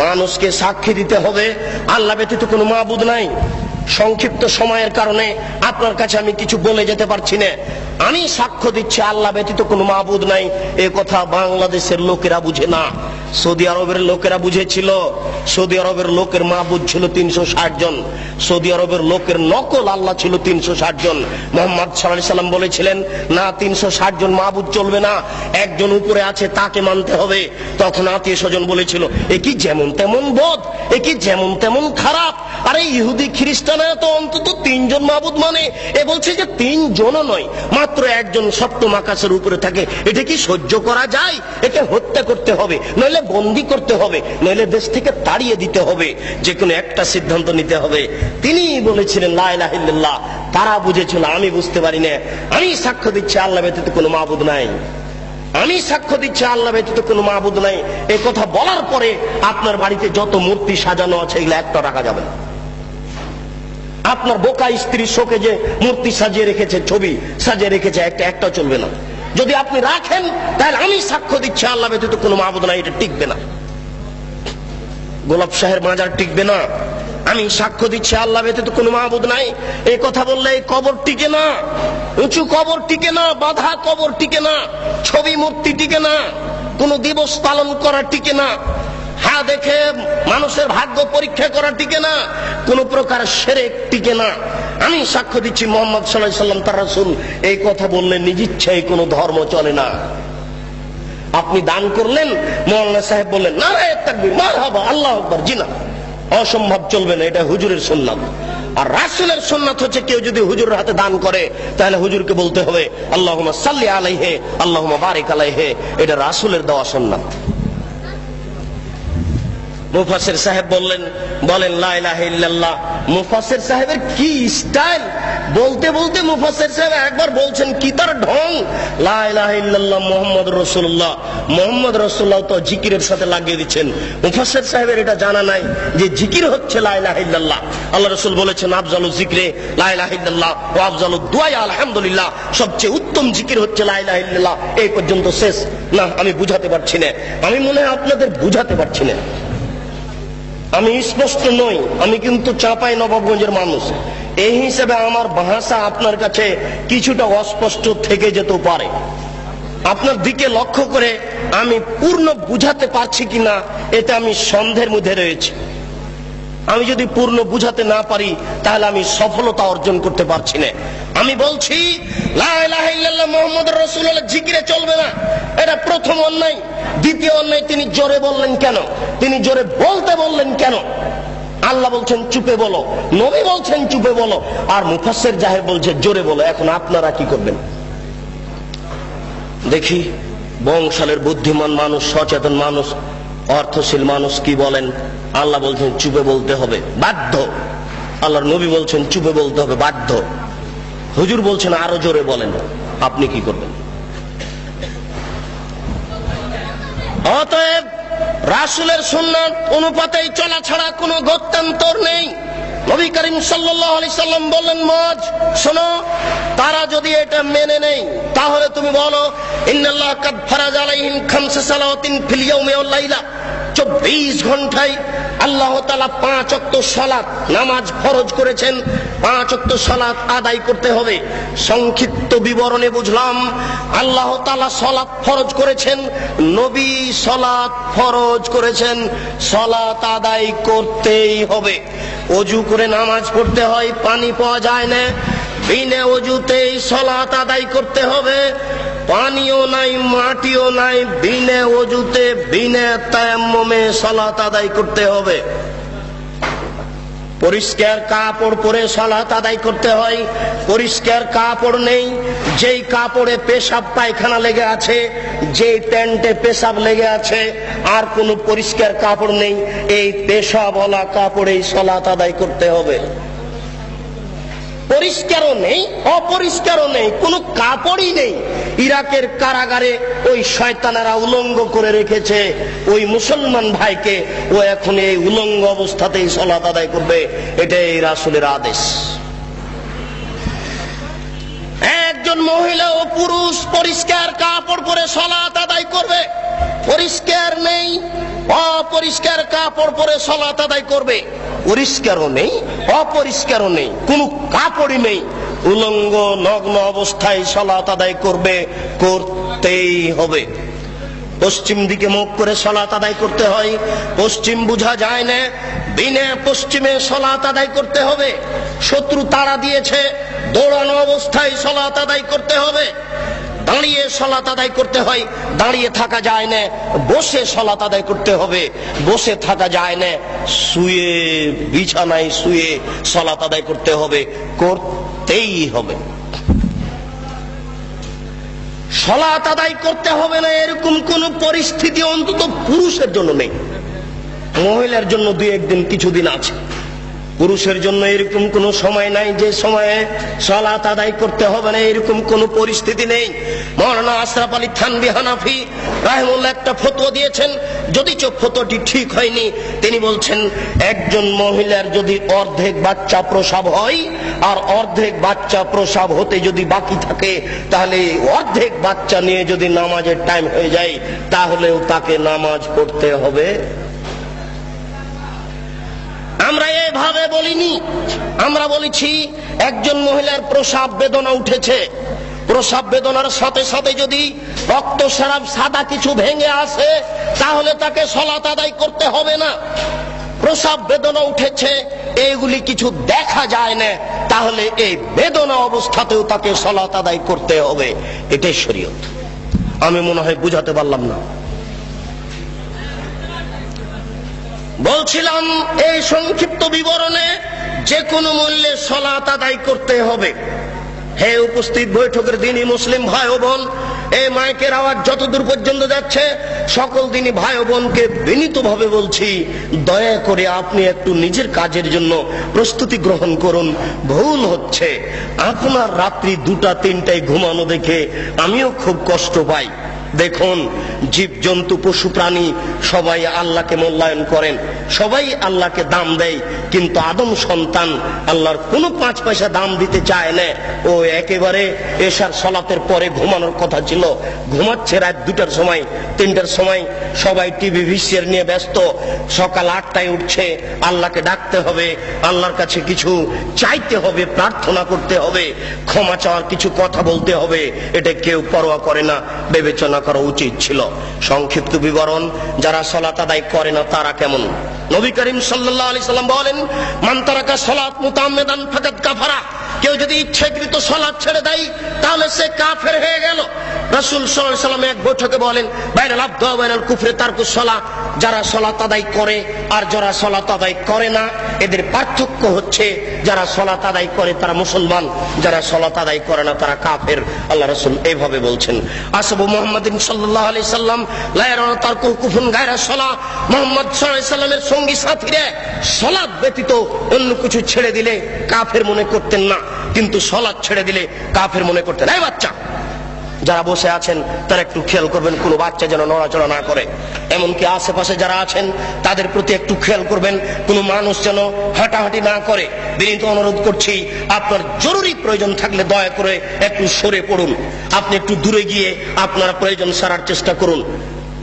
মানুষকে সাক্ষী দিতে হবে আল্লাহ ব্যতীত কোনো মাবুদ নাই। সংক্ষিপ্ত সময়ের কারণে আপনার কাছে আমি কিছু বলে যেতে পারছি না। আমি সাক্ষ্য দিচ্ছি আল্লাহ ব্যতীত কোনো মাবুদ নাই। এ কথা বাংলাদেশের লোকেরা বুঝে না, সৌদি আরবের লোকেরা বুঝেছিল। সৌদি আরবের লোকের মাবুদ ছিল 360 জন। সৌদি আরবের লোকের নকল আল্লাহ ছিল 360 জন। মুহাম্মদ সাল্লাল্লাহু আলাইহি সাল্লাম বলেছিলেন, না 360 জন মাবুদ চলবে না, একজন উপরে আছে তাকে মানতে হবে। তখন আত্মীয় স্বজন বলেছিল, এ কি যেমন তেমন বোধ, এ কি যেমন তেমন খারাপ। আরে ইহুদি খ্রিস্টানরা তো অন্তত 3 জন মাবুদ মানে, এ বলছে যে 3 জনও নয়, মাত্র একজন সপ্তম আকাশের উপরে থাকে। এটা কি সহ্য করা যায়? একে হত্যা করতে হবে, নইলে বন্দী করতে হবে, নইলে দেশ থেকে তাড়িয়ে দিতে হবে। যে কোনো একটা সিদ্ধান্ত নিতে হবে। তিনি বলেছিলেন লা ইলাহা ইল্লাল্লাহ। তারা বুঝেছিল, আমি বুঝতে পারি না। আমি সাক্ষ্য দিচ্ছি আল্লাহ ব্যতীত কোনো মাবুদ নাই, আমি সাক্ষ্য দিচ্ছি আল্লাহ ব্যতীত কোনো মাবুদ নাই। এই কথা বলার পরে আপনার বাড়িতে যত মূর্তি সাজানো আছে এগুলো একটা রাখা যাবে না। আপনার বোকা স্ত্রীর শোকে যে মূর্তি সাজিয়ে রেখেছে, ছবি সাজিয়ে রেখেছে, একটা চলবে না। যদি আপনি রাখেন তাহলে আমি সাক্ষ্য দিচ্ছি আল্লাহ ব্যতীত কোনো মাবুদ নাই, এটা টিকবে না। গোলাপ শাহের মাজার টিকবে না। আমি সাক্ষ্য দিচ্ছি আল্লাহ ব্যতীত কোনো মাবুদ নাই, এই কথা বললে এই কবর টিকে না, উঁচু কবর টিকে না, বাঁধা কবর টিকে না, ছবি মূর্তি টিকে না, কোন দিবস পালন করা টিকে না। হ্যাঁ দেখে মানুষের ভাগ্য পরীক্ষা করা টিকে না, কোন প্রকার শিরক টিকে না। আমি সাক্ষ্য দিচ্ছি মুহাম্মদ সাল্লাল্লাহু আলাইহি সাল্লাম তার রাসূল এই কথা বললেন, নিজ ইচ্ছায় কোনো ধর্ম চলে না। আপনি দান করলেন, মাওলানা সাহেব বললেন নারায়ে তাকবীর, মারহাবা, আল্লাহু আকবার, জি না, অসম্ভব চলবে না, এটা হুজুরের সুন্নাত। আর রাসূলের সুন্নাত হচ্ছে কেউ যদি হুজুরের হাতে দান করে তাহলে হুজুরকে বলতে হবে আল্লাহুম্মা সাল্লি আলাইহি আল্লাহুম্মা বারিক আলাইহি, এটা রাসূলের দেওয়া সুন্নাত। মুফাসসির সাহেব বলেন লা ইলাহা ইল্লাল্লাহ। মুফাসসির সাহেবের কি স্টাইল, বলতে বলতে মুফাসসির সাহেব একবার বলছেন কি তার ঢং, লা ইলাহা ইল্লাল্লাহ মুহাম্মাদুর রাসূলুল্লাহ, মুহাম্মদ রাসূলুল্লাহ তো জিকিরের সাথে লাগিয়ে দিচ্ছেন। মুফাসসির সাহেবের এটা জানা নাই যে জিকির হচ্ছে লা ইলাহা ইল্লাল্লাহ। আল্লাহ রাসূল বলেছেন আফজালুজ জিকরে লা ইলাহা ইল্লাল্লাহ ওয়া আফজালুদ দুআ আলহামদুলিল্লাহ, সবচেয়ে উত্তম জিকির হচ্ছে লা ইলাহা ইল্লাল্লাহ। এই পর্যন্ত শেষ। না, আমি বুঝাতে পারছি না, আমি মনে হয় আপনাদের বুঝাতে পারছি না। আমি স্পষ্ট নই, আমি কিন্তু চাঁপাই নবাবগঞ্জের মানুষ, এই হিসেবে আমার ভাষা আপনার কাছে কিছুটা অস্পষ্ট থেকে যেতে পারে। আপনার দিকে লক্ষ্য করে আমি পূর্ণ বুঝাতে পারছি কিনা এটা আমি সন্দেহের মধ্যে রয়েছি। আমি যদি পূর্ণ বুঝাতে না পারি তাহলে আমি সফলতা অর্জন করতে পারছি না। আমি বলছি লা ইলাহা ইল্লাল্লাহ মুহাম্মাদুর রাসূলুল্লাহ জিকিরে চলবে না, এটা প্রথম অন্যায়। দ্বিতীয় অন্যায়, তিনি জোরে বললেন কেন? তিনি জোরে বলতে বললেন কেন? আল্লাহ বলছেন চুপে বলো, নবী বলছেন চুপে বলো, আর মুফাসসির সাহেব বলছে জোরে বলো। এখন আপনারা কি করবেন দেখি? বংশালের বুদ্ধিমান মানুষ, সচেতন মানুষ, অর্থশীল মানুষ কি বলেন? আল্লাহ বলছেন চুপে বলতে হবে, বাধ্য। আল্লাহর নবী বলছেন চুপে বলতে হবে, বাধ্য। হুজুর বলছেন আরো জোরে বলেন, আপনি কি করবেন? অতএব রাসূলের সুন্নাত অনুপাতেই চলা ছাড়া কোনো গত্যন্তর নেই। নবী করিম সাল্লাল্লাহু আলাইহি সাল্লাম বললেন মুআজ, শোনো, তারা যদি এটা মেনে নেই তাহলে তুমি বলো ইন্নাল্লাহ কাদ ফারাজা আলাইহিম খামসা সালাওয়াতিন ফিল ইয়াউমি ওয়াল লাইলা, 24 ঘন্টায় আল্লাহ তাআলা 5 ওয়াক্ত সালাত নামাজ ফরজ করেছেন। 5 ওয়াক্ত সালাত আদায় করতে হবে। সংক্ষিপ্ত বিবরণে বুঝলাম আল্লাহ তাআলা সালাত ফরজ করেছেন, নবী সালাত ফরজ করেছেন, সালাত আদায় করতেই হবে। ওযু করে নামাজ পড়তে হয়, পানি পাওয়া যায় না, বিনা ওযুতেই সালাত আদায় করতে হবে। পানিও নাই, মাটিও নাই, বিনা ওযুতে বিনা তায়াম্মুমে সালাত আদায় করতে হবে। পরিষ্কার কাপড় পরে সালাত আদায় করতে হয়। পরিষ্কার কাপড় নেই, যেই কাপড়ে পেশাব পায়খানা লেগে আছে, যেই প্যান্টে পেশাব লেগে আছে, আর কোনো পরিষ্কার কাপড় নেই, এই পেশাবওয়ালা কাপড়েই সালাত আদায় করতে হবে। পরিষ্কারও নেই, অপরিষ্কারও নেই, কোনো কাপড়ই নেই। ইরাকের কারাগারে ওই শয়তানেরা উলঙ্গ করে রেখেছে ওই মুসলমান ভাইকে, ও এখন এই উলঙ্গ অবস্থাতেই সালাত আদায় করবে, এটাই রাসূলের আদেশ। একজন মহিলা ও পুরুষ পরিষ্কার কাপড় পরে সালাত আদায় করবে। পরিষ্কার নেই, অপরিষ্কার কাপড় পরে সালাত আদায় করবে। পরিষ্কারও নেই, অপরিষ্কারও নেই, কোনো কাপড়ই নেই, উলঙ্গ নগ্ন অবস্থায় সালাত আদায় করবে, করতেই হবে। পশ্চিম দিকে মুখ করে সালাত আদায় করতে হয়। পশ্চিম বুঝা যায় না, বিনা পশ্চিমে সালাত আদায় করতে হবে। শত্রু তাড়া দিয়েছে, দৌড়ানো অবস্থায় সালাত আদায় করতে হবে। দাঁড়িয়ে সালাত আদায় করতে হয়, দাঁড়িয়ে থাকা যায় না, বসে সালাত আদায় করতে হবে। বসে থাকা যায় না, শুয়ে, বিছানায় শুয়ে সালাত আদায় করতে হবে, করতেই হবে। সালাত আদায় করতে হবে না এরকম কোন পরিস্থিতি অন্তত পুরুষের জন্য নেই। মহিলার জন্য দুই একদিন কিছুদিন আছে, পুরুষের জন্য এরকম কোন সময় নাই যে সময়ে সালাত আদায় করতে হবে না, এরকম কোন পরিস্থিতি নেই। মাওলানা আশরাফ আলী থানভী হানাফি রাহিমাহুল্লাহ একটা ফতোয়া দিয়েছেন, যদিচ ফতোয়াটি ঠিক হয়নি। তিনি বলছেন একজন মহিলার যদি অর্ধেক বাচ্চা প্রসব হয় আর অর্ধেক বাচ্চা প্রসব হতে যদি বাকি থাকে, তাহলে অর্ধেক বাচ্চা নিয়ে যদি নামাজের টাইম হয়ে যায় তাহলেও তাকে নামাজ পড়তে হবে। আমরা এভাবে বলিনি, আমরা বলেছি একজন মহিলার প্রসব বেদনা উঠেছে, প্রসব বেদনার সাথে সাথে যদি রক্তস্রাব সাদা কিছু ভেঙে আসে তাহলে তাকে সালাত আদায় করতে হবে না। প্রসব বেদনা উঠেছে এইগুলি কিছু দেখা যায় না, তাহলে এই বেদনা অবস্থাতেও তাকে সালাত আদায় করতে হবে। এটাই শরীয়ত। আমি মনে হয় বুঝাতে পারলাম না। বলছিলাম এই সংক্ষিপ্ত বিবরণে যে কোনো মূল্যে সালাত আদায় করতে হবে। হে উপস্থিত বৈঠকের দিনই মুসলিম ভাই ও বোন, এই মাইকের আওয়াজ যতদূর পর্যন্ত যাচ্ছে সকল দিনই ভাই ও বোনকে বিনীতভাবে বলছি, দয়া করে আপনি একটু নিজের কাজের জন্য প্রস্তুতি গ্রহণ করুন। ভুল হচ্ছে, আপনার রাত্রি 2টা 3টায় ঘুমানো দেখে আমিও খুব কষ্ট পাই। দেখুন, জীব জন্তু পশু প্রাণী সবাই আল্লাহকে মূল্যায়ন করেন, সবাই আল্লাহকে দাম দেয়, কিন্তু আদম সন্তান আল্লাহর কোনো 5 পয়সা দাম দিতে চায় না। ও একেবারে এশার সালাতের পরে ঘুমানোর কথা ছিল, ঘুমাচ্ছে রাত 2টার সময় 3টার সময়। সবাই টিভি ভিসিআর নিয়ে ব্যস্ত। সকাল 8টায় উঠছে, আল্লাহকে ডাকতে হবে, আল্লাহর কাছে কিছু চাইতে হবে, প্রার্থনা করতে হবে, ক্ষমা চাওয়ার কিছু কথা বলতে হবে। এটা কেউ পরোয়া করে না, বিবেচনা করা উচিত ছিল। সংক্ষিপ্ত বিবরণ, যারা সালাত আদায় করে না তারা কেমন? নবী করিম সাল্লাল্লাহু আলাইহি সাল্লাম বলেন, মান তারাকা সালাত মুতাআম্মিদান ফাকাদ কাফারা। কেউ যদি ইচ্ছাকৃত সালাত ছেড়ে দেয় তাহলে সে কাফের হয়ে গেল। রাসূল সাল্লাল্লাহু আলাইহি সাল্লাম এক বৈঠকে বলেন, বাইনাল আবদি ওয়া বাইনাল কুফরি তারকুস সালাহ। যারা সালাত আদায় করে আর যারা সালাত আদায় করে না, এদের পার্থক্য হচ্ছে যারা সালাত আদায় করে তারা মুসলমান, যারা সালাত আদায় করে না তারা কাফের। আল্লাহ রাসূল এইভাবে বলছেন। আসহাবু মুহাম্মাদিন সাল্লাল্লাহু আলাইহি সাল্লাম লা ইয়ারাউনা তারকুল কুফরুন গায়রা সালাহ। মুহাম্মদ সাল্লাল্লাহু আলাইহি সাল্লামের সঙ্গী সাথীরা সালাত ব্যতীত অন্য কিছু ছেড়ে দিলে কাফের মনে করতেন না, কিন্তু সালাত ছেড়ে দিলে কাফের মনে করতেন। এই বাচ্চা যারা বসে আছেন তারা একটু খেয়াল করবেন, কোনো বাচ্চা যেন নড়াচড়া না করে। এমনকি আশেপাশে যারা আছেন তাদের প্রতি একটু খেয়াল করবেন, কোনো মানুষ যেন হাঁটাহাঁটি না করে। বিনীত অনুরোধ করছি, আপনার জরুরি প্রয়োজন থাকলে দয়া করে একটু সরে পড়ুন। আপনি একটু দূরে গিয়ে আপনার প্রয়োজন সারার চেষ্টা করুন।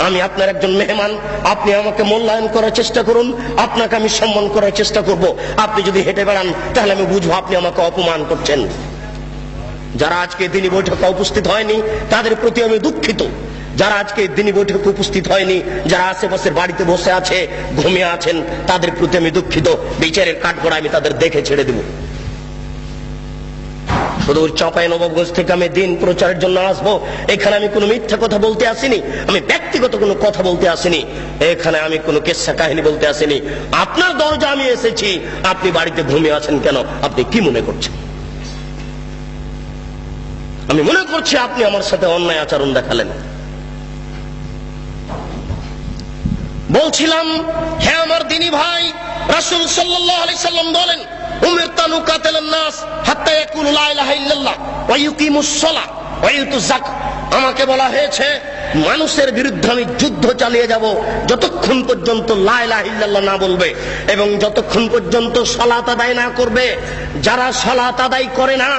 আমি আপনার একজন মেহমান, আপনি আমাকে মূল্যায়ন করার চেষ্টা করুন, আপনাকে আমি সম্মান করার চেষ্টা করব। আপনি যদি হেঁটে বেড়ান তাহলে আমি বুঝবো আপনি আমাকে অপমান করছেন। যারা আজকে দিনী বৈঠকে উপস্থিত হয়নি তাদের প্রতি আমি দুঃখিত। যারা আজকে দিনী বৈঠকে উপস্থিত হয়নি, যারা আশেপাশের বাড়িতে বসে আছে, ঘুমিয়ে আছেন, তাদের প্রতি আমি দুঃখিত। বিচারের কাঠগড়ায় আমি তাদের দেখে ছেড়ে দেব। শুধু চাঁপাইনবাবগঞ্জ থেকে আমি দিন প্রচারের জন্য আসবো, এখানে আমি কোনো মিথ্যা কথা বলতে আসিনি, আমি ব্যক্তিগত কোনো কথা বলতে আসিনি, এখানে আমি কোনো কেচ্ছা কাহিনী বলতে আসিনি। আপনার দরজা আমি এসেছি, আপনি বাড়িতে ঘুমিয়ে আছেন কেন? আপনি কি মনে করছেন? আমি মনে করছি আপনি আমার সাথে অন্যায় আচরণ দেখালেন। বলছিলাম, হে আমার দিনী ভাই, রাসূল সাল্লাল্লাহু আলাইহি সাল্লাম বলেন, উমিরতু আন উকাতিলান নাস হাত্তা ইয়াকুলু লা ইলাহা ইল্লাল্লাহ ওয়া ইউকিমুস সালাহ ওয়া ইউতুজ যাকাত। আমাকে বলা হয়েছে মানুষের বিরুদ্ধে আমি যুদ্ধ চালিয়ে যাব যতক্ষণ পর্যন্ত লা ইলাহা ইল্লাল্লাহ না বলবে এবং যতক্ষণ পর্যন্ত সালাত আদায় না করবে। যারা সালাত আদায় করে না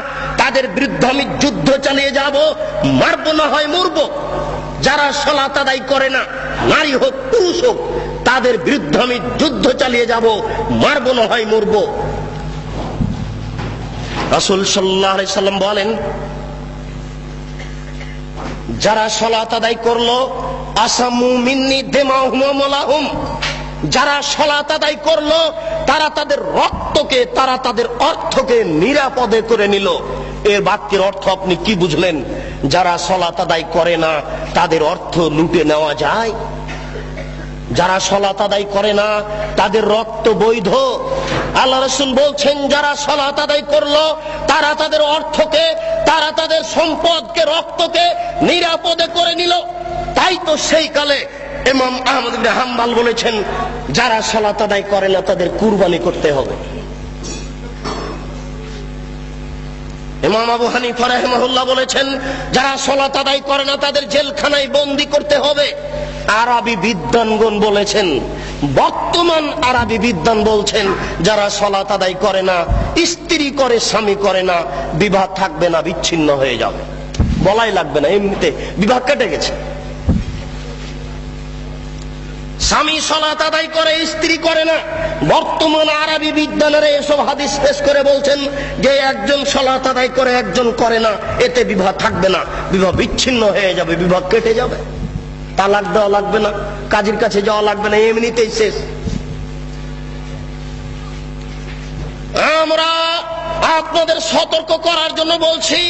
তাদের বিরুদ্ধে আমি যুদ্ধ চালিয়ে যাব, মারবো না হয় মরবো। যারা সালাত আদায় করে না, নারী হোক পুরুষ হোক, তাদের বিরুদ্ধে আমি যুদ্ধ চালিয়ে যাব, মারবো না হয় মরবো। রাসূল সাল্লাল্লাহু আলাইহি সাল্লাম বলেন, যারা সালাত আদায় করলো আসামু মিন্নি দিমাহুম ওয়া মালাহুম। যারা সালাত আদায় করলো তারা তাদের রক্তকে, তারা তাদের অর্থকে নিরাপদে করে নিল। এর বাক্যের অর্থ আপনি কি বুঝলেন? যারা সালাত আদায় করে না তাদের অর্থ লুটে নেওয়া যায়। যারা সালাত আদায় করে না তাদের রক্ত বৈধ। আল্লাহ রাসূল বলছেন, যারা সালাত আদায় করলো তারা তাদের অর্থকে, তারা তাদের সম্পদকে, রক্তকে নিরাপদে করে নিল। তাই তো সেই কালে ইমাম আহমদ ইবনে হাম্বল বলেছেন, যারা সালাত আদায় করে না তাদের কুরবানি করতে হবে। ইমাম আবু হানিফা রাহিমাহুল্লাহ বলেছেন, যারা সালাত আদায় করে না তাদের জেলখানায় বন্দী করতে হবে। আরবি বিদ্বানগণ বলেছেন, বর্তমান আরবি বিদ্বান বলছেন, যারা সালাত আদায় করে না, স্ত্রী করে স্বামী করে না, বিবাহ থাকবে না, বিচ্ছিন্ন হয়ে যাবে, বলাই লাগবে না, এমনিতে বিবাহ কেটে গেছে। স্বামী সালাত আদায় করে, স্ত্রী করে না। বর্তমান আরবি বিদ্যানেরা এসব হাদিস পেশ করে বলছেন যে একজন সালাত আদায় করে একজন করে না, এতে বিবাহ থাকবে না, বিবাহ বিচ্ছিন্ন হয়ে যাবে, বিবাহ কেটে যাবে, তালাক দেওয়া লাগবে না, কাজীর কাছে যাওয়া লাগবে না, এমনিতেই শেষ। আমরা আপনাদের সতর্ক করার জন্য বলছি,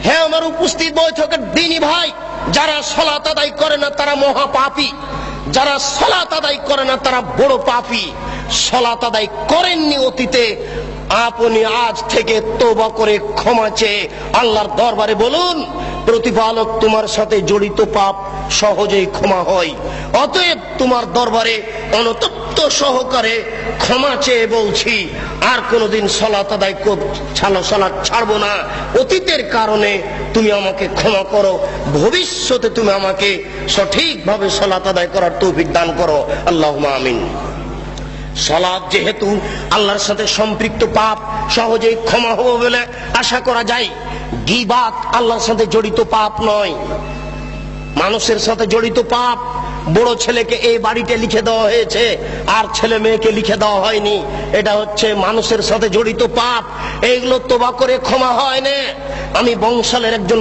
হে আমার উপস্থিত বৈঠকের দিনী ভাই, যারা সালাত আদায় করে না তারা মহাপাপী, যারা সালাত আদায় করে না তারা বড় পাপী। সালাত আদায় করেননি অতীতে, আপনি আজ থেকে তওবা করে ক্ষমা চেয়ে আল্লাহর দরবারে বলুন, প্রতিপালক তোমার সাথে জড়িত পাপ সহজেই ক্ষমা হয়, অতএব তোমার দরবারে অনুতপ্ত সহকারে ক্ষমা চেয়ে বলছি, আর কোনদিন সালাত আদায় সালাত ছাড়বো না। অতীতের কারণে তুমি আমাকে ক্ষমা করো, ভবিষ্যতে তুমি আমাকে সঠিকভাবে সালাত আদায় করার তৌফিক দান করো, আল্লাহুম্মা আমিন। সালাত যেহেতু আল্লাহর সাথে সম্পৃক্ত পাপ, সহজেই ক্ষমা হবে বলে আশা করা যায়। গীবাত আল্লাহর সাথে জড়িত পাপ নয়, মানুষের সাথে জড়িত পাপ। বড় ছেলেকে এই বাড়িতে লিখে দেওয়া হয়েছে আর ছেলে মেয়েকে লিখে দেওয়া হয়নি, এটা হচ্ছে মানুষের সাথে জড়িত পাপ। এইগুলো তওবা করে ক্ষমা হয় না। আমি বংশালের একজন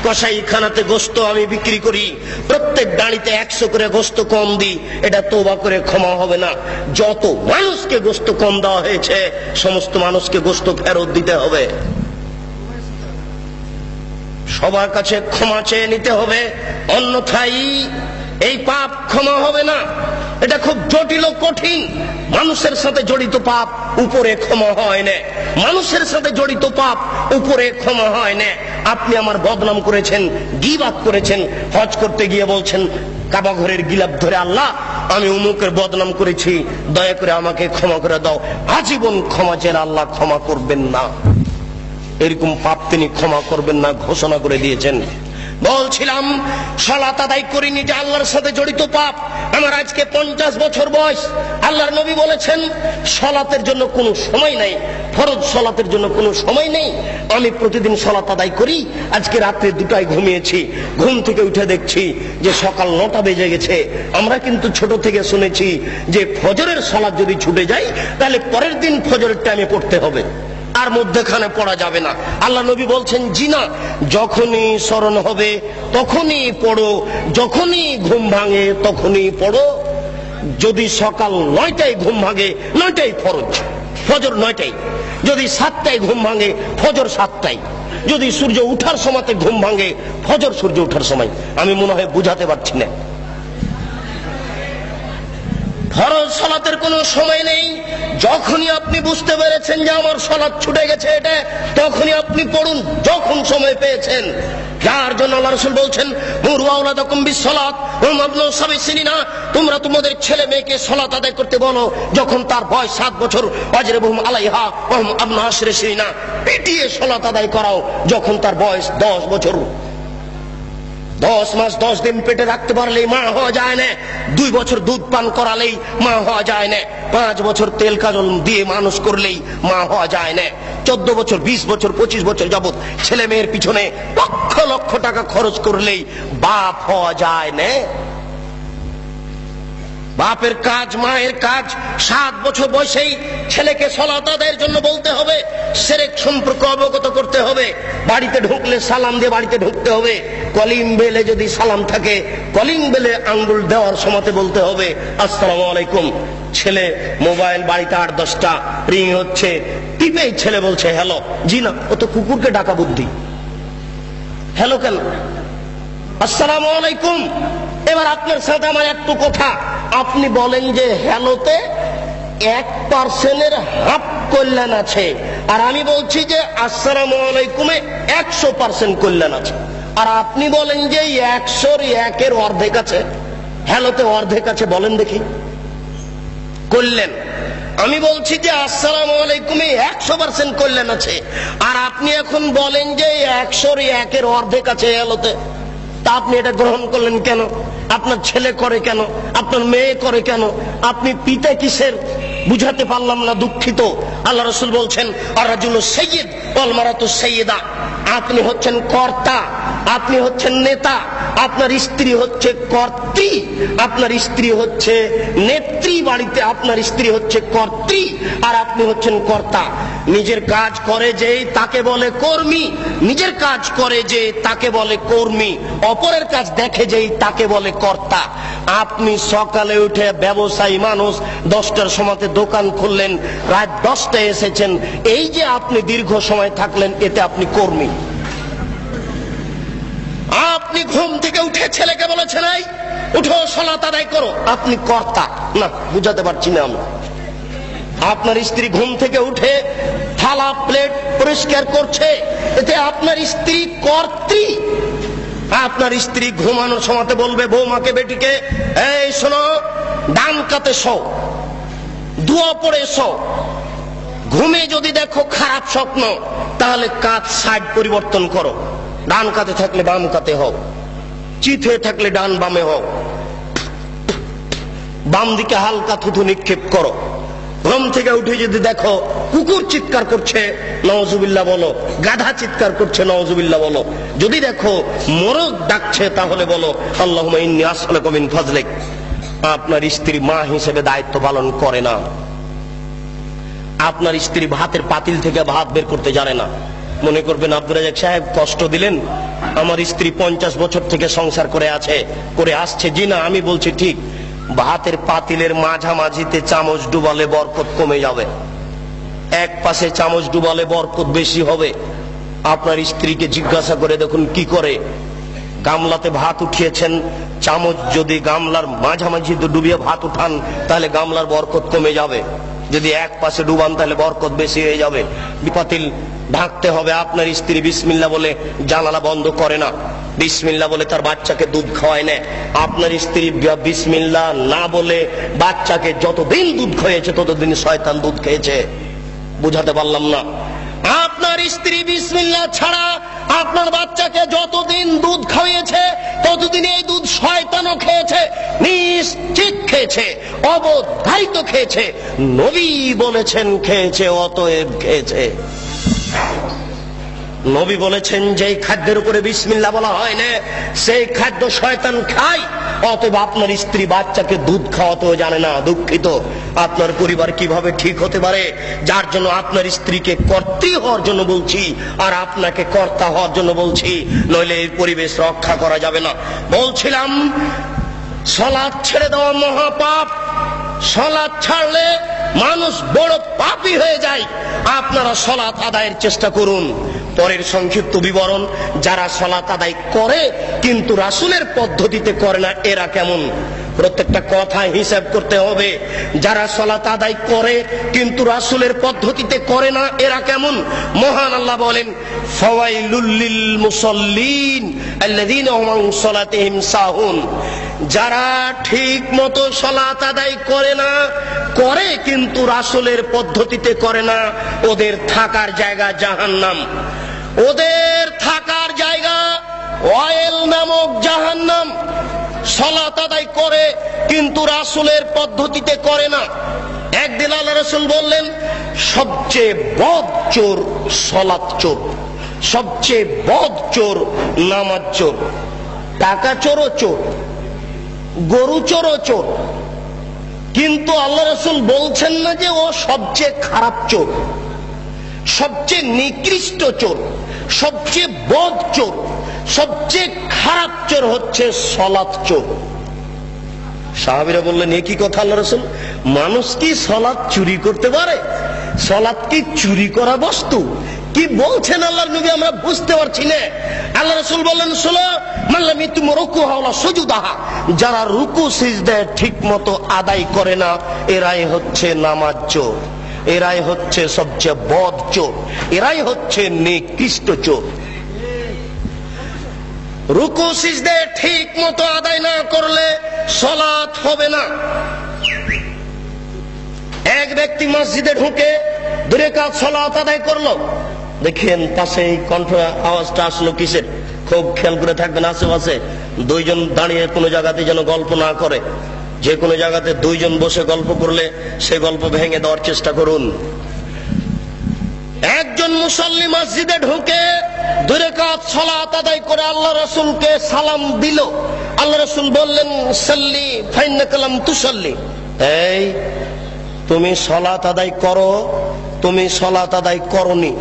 কসাইখানাতে গোশত আমি বিক্রি করি, প্রত্যেক দাঁড়িতে 100 করে গোশত কম দিই, এটা তওবা করে ক্ষমা হবে না। যত মানুষকে গোশত কম দেওয়া হয়েছে সমস্ত মানুষকে গোশত ফেরত দিতে হবে, সবার কাছে ক্ষমা চেয়ে নিতে হবে, অন্যথায় এই পাপ ক্ষমা হবে না। এটা খুব জটিল ও কঠিন। মানুষের সাথে জড়িত পাপ উপরে ক্ষমা হয় না, মানুষের সাথে জড়িত পাপ উপরে ক্ষমা হয় না। আপনি আমার বদনাম করেছেন, গীবাত করেছেন, হজ করতে গিয়ে বলছেন কাবা ঘরের গিলাফ ধরে, আল্লাহ আমি উমুকের বদনাম করেছি, দয়া করে আমাকে ক্ষমা করে দাও। আজীবন ক্ষমা চেয়ে আল্লাহ ক্ষমা করবেন না, এরকম পাপ তিনি ক্ষমা করবেন না ঘোষণা করে দিয়েছেন। বলছিলাম সালাত আদায় করিনি, যে আল্লাহর সাথে জড়িত পাপ। আমার আজকে 50 বছর বয়স। আল্লাহর নবী বলেছেন সালাতের জন্য কোনো সময় নাই, ফরজ সালাতের জন্য কোনো সময় নেই। আমি প্রতিদিন সালাত আদায় করি। আজকে রাত্রে 2টায় ঘুমিয়েছি, ঘুম থেকে উঠে দেখছি যে সকাল 9টা বেজে গেছে। আমরা কিন্তু ছোট থেকে শুনেছি যে ফজরের সালাত যদি ছুটে যায় তাহলে পরের দিন ফজরের টাইমে পড়তে হবে, আর মধ্যখানে পড়া যাবে না। আল্লাহ নবী বলছেন জি না, যখনই স্মরণ হবে তখনই পড়ো, যখনই ঘুম ভাঙে তখনই পড়ো। যদি সকাল 9টায় ঘুম ভাঙে 9টায় ফরজ, ফজর 9টায়। যদি 7টায় ঘুম ভাঙে ফজর 7টায়। যদি সূর্য উঠার সময়তে ঘুম ভাঙে ফজর সূর্য উঠার সময়। আমি মনে হয় বুঝাতে পারছি না। ফরজ সালাতের কোনো সময় নেই। যখনই আপনি বুঝতে পেরেছেন যে আমার সালাত ছুটে গেছে, এটা তখনই আপনি পড়ুন, যখন সময় পেয়েছেন। যার জন্য আল্লাহ রাসূল বলছেন মুরু আওলাদাকুম বিসসালাত হুম আবনাউ সাবঈ সিনিনা, তোমরা তোমাদের ছেলে মেয়েকে সালাত আদায় করতে বলো যখন তার বয়স 7 বছর। ওয়াজরিবহুম আলাইহা ওয়া হুম আবনাউ 10 সিনিনা, পিটিয়ে সালাত আদায় করাও যখন তার বয়স 10 বছর। 10 মাস 10 দিন পেটে রাখতে পারলেই মা হওয়া যায় না, 2 বছর দুধ পান করালেই মা হওয়া যায় না, 5 বছর তেল কাজল দিয়ে মানুষ করলেই মা হওয়া যায় না, 14 বছর 20 বছর 25 বছর যাবত ছেলে মেয়ের পিছনে লক্ষ লক্ষ টাকা খরচ করলেই বাপ হওয়া যায় না। বাপের কাজ, মায়ের কাজ। 7 বছর বয়সেই ছেলেকে সালাত আদায়ের জন্য বলতে হবে, শিরক সম্পর্কে অবগত করতে হবে। বাড়িতে ঢুকলে সালাম দিয়ে বাড়িতে ঢুকতে হবে। কলিং বেলে যদি সালাম থাকে, কলিং বেলে আঙ্গুল দেওয়ার সময়তে বলতে হবে আসসালামু আলাইকুম। ছেলে মোবাইল বাড়িতে 8-10টা রিং হচ্ছে, টিপেই ছেলে বলছে হ্যালো। জি না, ও তো কুকুরকে ডাকা বুদ্ধি। হ্যালো কেন? আসসালামু আলাইকুম। এবার আপনার সাথে আমার একটু কথা, আপনি বলেন যে হ্যালোতে 1% হাফ কল্যাণ আছে, আর আমি বলছি যে আসসালামু আলাইকুমে 100% কল্যাণ আছে। আর আপনি বলেন যে 100-র 1-এর অর্ধেক আছে, হ্যালোতে অর্ধেক আছে। বলেন দেখি কল্যাণ। আমি বলছি যে আসসালামু আলাইকুমে 100% কল্যাণ আছে, আর আপনি এখন বলেন যে 100-র 1-এর অর্ধেক আছে হ্যালোতে। তা আপনি এটা গ্রহণ করলেন কেন? আপনার ছেলে করে কেন? আপনার মেয়ে করে কেন? আপনি পিতা কিসের? বুঝাতে পারলাম না, দুঃখিত। আল্লাহ রাসূল বলছেন আর রাজুলু সাইয়্যিদ ওয়াল মারাতু সাইয়্যিদা। আপনি হচ্ছেন কর্তা, আপনি হচ্ছেন নেতা, আপনার স্ত্রী হচ্ছে কর্ত্রী, আপনার স্ত্রী হচ্ছে নেত্রী, বাড়িতে আপনার স্ত্রী হচ্ছে কর্ত্রী আর আপনি হচ্ছেন কর্তা। নিজের কাজ করে যে তাকে বলে কর্মী, নিজের কাজ করে যে তাকে বলে কর্মী, অপরের কাজ দেখে যেই তাকে বলে কর্তা। আপনি সকালে উঠে ব্যবসায়ী মানুষ, 10টার সময়তে দোকান খুললেন, রাত 10টায় এসেছেন, এই যে আপনি দীর্ঘ সময় থাকলেন, এতে আপনি কর্মী। আপনি ঘুম থেকে উঠে ছেলেকে বলেছেন এই উঠো সালাত আদায় করো, আপনি কর্তা। না, বুঝাতে পারছি না আমি। আপনার স্ত্রী ঘুম থেকে উঠে থালা প্লেট পরিষ্কার করছে, এতে আপনার স্ত্রী কর্ত্রী। আপনার স্ত্রী ঘুমানোর সময়তে বলবে বৌমাকে, বেটিকে, এই শোনো, ডান কাতে শো, দোয়া পড়ে শো। ঘুমে যদি দেখো খারাপ স্বপ্ন, তাহলে কাত সাইড পরিবর্তন করো, ডান কাতে থাকলে বাম কাতে হও, চিত হয়ে থাকলে ডান বামে হও, বাম দিকে হালকা থুথু নিক্ষেপ করো। ঘুম থেকে উঠে যদি দেখো কুকুর চিৎকার করছে, নাউজুবিল্লাহ বলো, গাধা চিৎকার করছে, নাউজুবিল্লাহ বলো। যদি দেখো মোরগ ডাকছে, তাহলে বলো আল্লাহুম্মা ইন্নী আসআলুকা মিন ফাজলিক। আপনার স্ত্রী মা হিসেবে দায়িত্ব পালন করে না। আপনার স্ত্রী ভাতের পাতিল থেকে ভাত বের করতে জানে না। মনে করবেন আব্দুর রাজ্জাক সাহেব কষ্ট দিলেন, আমার স্ত্রী 50 বছর থেকে সংসার করে আসছে। জি না, আমি বলছি ঠিক। ভাতের পাতিলের মাঝামাঝিতে চামচ ডুবালে বরকত কমে যাবে, এক পাশে চামচ ডুবালে বরকত বেশি হবে। আপনার স্ত্রীকে জিজ্ঞাসা করে দেখুন কি করে। গামলাতে ভাত উঠিয়েছেন, চামচ যদি গামলার মাঝামাঝি ডুবিয়ে ভাত উঠান, তাহলে গামলার বরকত কমে যাবে। যদি এক পাশে ডুবান, তাহলে বরকত বেশি হয়ে যাবে। পাতিল ঢাকতে হবে। আপনার স্ত্রী বিসমিল্লাহ বলে জানালা বন্ধ করে না, বিসমিল্লাহ বলে তার বাচ্চাকে দুধ খাওয়ায় না। আপনার স্ত্রী বিসমিল্লাহ না বলে বাচ্চাকে যতদিন দুধ খাইয়েছে ততদিন শয়তান দুধ খেয়েছে। বুঝাতে পারলাম না? আপনার স্ত্রী বিসমিল্লাহ ছাড়া আপনার বাচ্চাকে যতদিন দুধ খাইয়েছে ততদিন এই দুধ শয়তানও খেয়েছে, নিশ্চিত খেয়েছে, অবধারিত খেয়েছে। নবী বলেছেন খেয়েছে, অতএব খেয়েছে। নবী বলেছেন যে খাদ্যের উপরে বিসমিল্লাহ বলা হয় না, সেই খাদ্য শয়তান খায়। অতএব আপনার স্ত্রী বাচ্চাকে দুধ খাওয়াতেও জানে না। দুঃখিত। আপনার পরিবার কিভাবে ঠিক হতে পারে? যার জন্য আপনার স্ত্রীকে কর্ত্রী হওয়ার জন্য বলছি, আর আপনাকে কর্তা হওয়ার জন্য বলছি, নইলে এই পরিবেশ রক্ষা করা যাবে না। বলছিলাম সালাত ছেড়ে দেওয়া মহাপাপ। সালাত ছাড়লে মানুষ বড় পাপী হয়ে যায়। আপনারা সালাত আদায়ের চেষ্টা করুন। পরের সংক্ষিপ্ত বিবরণ, যারা সালাত আদায় করে কিন্তু রাসূলের পদ্ধতিতে করে না, এরা কেমন? প্রত্যেকটা কথা হিসাব করতে হবে। যারা সালাত আদায় করে কিন্তু রাসূলের পদ্ধতিতে করে না, এরা কেমন? মহান আল্লাহ বলেন, ফাওয়াইলুল লিল মুসাল্লিন আল্লাযীনা হুম আন সালাতিহিম সাহুন। যারা ঠিক মতো সালাত আদায় করে না, করে কিন্তু রাসূলের পদ্ধতিতে করে না, ওদের থাকার জায়গা জাহান্নাম। ওদের থাকার জায়গা ওয়াইল নামক জাহান্নাম। সালাত আদায় করে কিন্তু রাসূলের পদ্ধতিতে করে না। একদিন আল্লাহ রাসূল বললেন, সবচেয়ে বদ চোর সালাত চোর, সবচেয়ে বদ চোর নামাজ চোর। টাকা চোরও চোর, গরু চোরও চোর, কিন্তু আল্লাহ রাসূল বলছেন না যে ও সবচেয়ে খারাপ চোর, সবচেয়ে নিকৃষ্ট চোর, সবচেয়ে বদ চোর, সবচেয়ে খারাপ চোর হচ্ছে সালাত চোর। সাহাবীরা বললেন, এ কি কথা আল্লাহ রাসূল? মানুষ কি সালাত চুরি করতে পারে? সালাত কি চুরি করা বস্তু? কি বলছেন আল্লাহর নবী, আমরা বুঝতে পারছি না। আল্লাহ রাসূল বললেন, শোনো, মাল্লাম ইতুম রুকুহা ওয়ালা সুজুদাহা, যারা রুকু সিজদা ঠিকমতো আদায় করে না, এরাই হচ্ছে নামাজ চোর, এরাই হচ্ছে সবচেয়ে বদ চোর, এরাই হচ্ছে নিকৃষ্ট চোর। রুকু সিজদা ঠিক মতো আদায় না করলে সালাত হবে না। এক ব্যক্তি মসজিদে ঢুকে 2 রাকাত সালাত আদায় করলো। দেখেন পাশে এই কণ্ঠ আওয়াজটা আসলো কিসের? খুব খেয়াল করে থাকবেন আশেপাশে। 2 জন দাঁড়িয়ে কোনো জায়গাতে যেন গল্প না করে। যে কোনো জায়গাতে 2 জন বসে গল্প করলে সে গল্প ভেঙে দেওয়ার চেষ্টা করুন। একজন মুসল্লি মসজিদে ঢুকে 2 রাকাত সালাত আদায় করে আল্লাহ রাসূলকে সালাম দিল। আল্লাহ রাসূল বললেন, সাল্লি ফাইন্নাকা লাম তুসাল্লি, এই তুমি সালাত আদায় করো, তুমি সালাত আদায় করনি।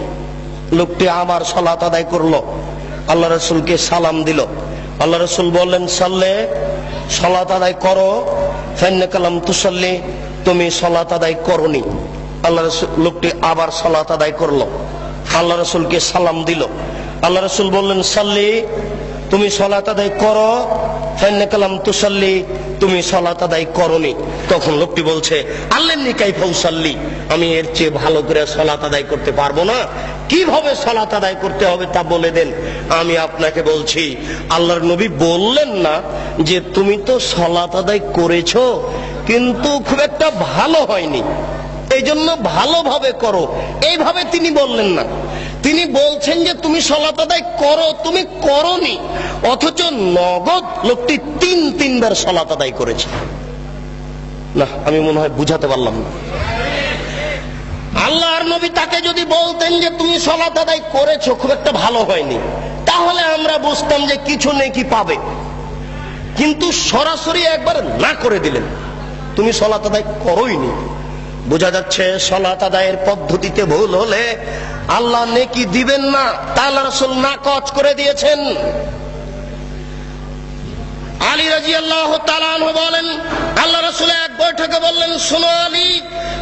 লোকটি আবার সালাত আদায় করলো, আল্লাহ রাসূলকে সালাম দিল। আল্লাহ রাসূল বললেন, সাল্লে, সালাত আদায় করো, ফাইন্নাকা লাম তুসাল্লি, তুমি সালাত আদায় করনি। আল্লাহ রাসূল, লোকটি আবার সালাত আদায় করলো, আল্লাহ রাসূলকে সালাম দিল। আল্লাহ রাসূল বললেন, সাল্লি, তুমি সালাত আদায় করো, ফাইন্নাকা লাম তুসাল্লি, তুমি সালাত আদায় করনি। তখন লোকটি বলছে, আল্লামনি কাইফা উসাল্লি, আমি এর চেয়ে ভালো করে সালাত আদায় করতে পারবো না, কিভাবে সালাত আদায় করতে হবে তা বলে দেন। আমি আপনাকে বলছি, আল্লাহর নবী বললেন না যে তুমি তো সালাত আদায় করেছো কিন্তু খুব একটা ভালো হয়নি, এই জন্য ভালোভাবে করো, এইভাবে তিনি বললেন না। তিনি বলছেন যে তুমি সালাত আদায় করো, তুমি করনি, অথচ নগদ লোকটি 3বার সালাত আদায় করেছে। না, আমি মনে হয় বুঝাতে পারলাম না। আল্লাহর নবী তাকে যদি বলতেন যে তুমি সালাত আদায় করেছো, খুব একটা ভালো হয়নি, তাহলে আমরা বুঝতাম যে কিছু নেকি পাবে। কিন্তু সরাসরি একবার না করে দিলেন, তুমি সালাত আদায় করোইনি। বোঝা যাচ্ছে সালাত আদায়ের পদ্ধতিতে ভুল হলে আল্লাহ নেকি দিবেন না, তা আল্লাহ রাসূল নাকচ করে দিয়েছেন। আলী রাদিয়াল্লাহু তাআলা আনহু বলেন, আল্লাহ রাসূল এক বৈঠকে বললেন, শোনো আলী,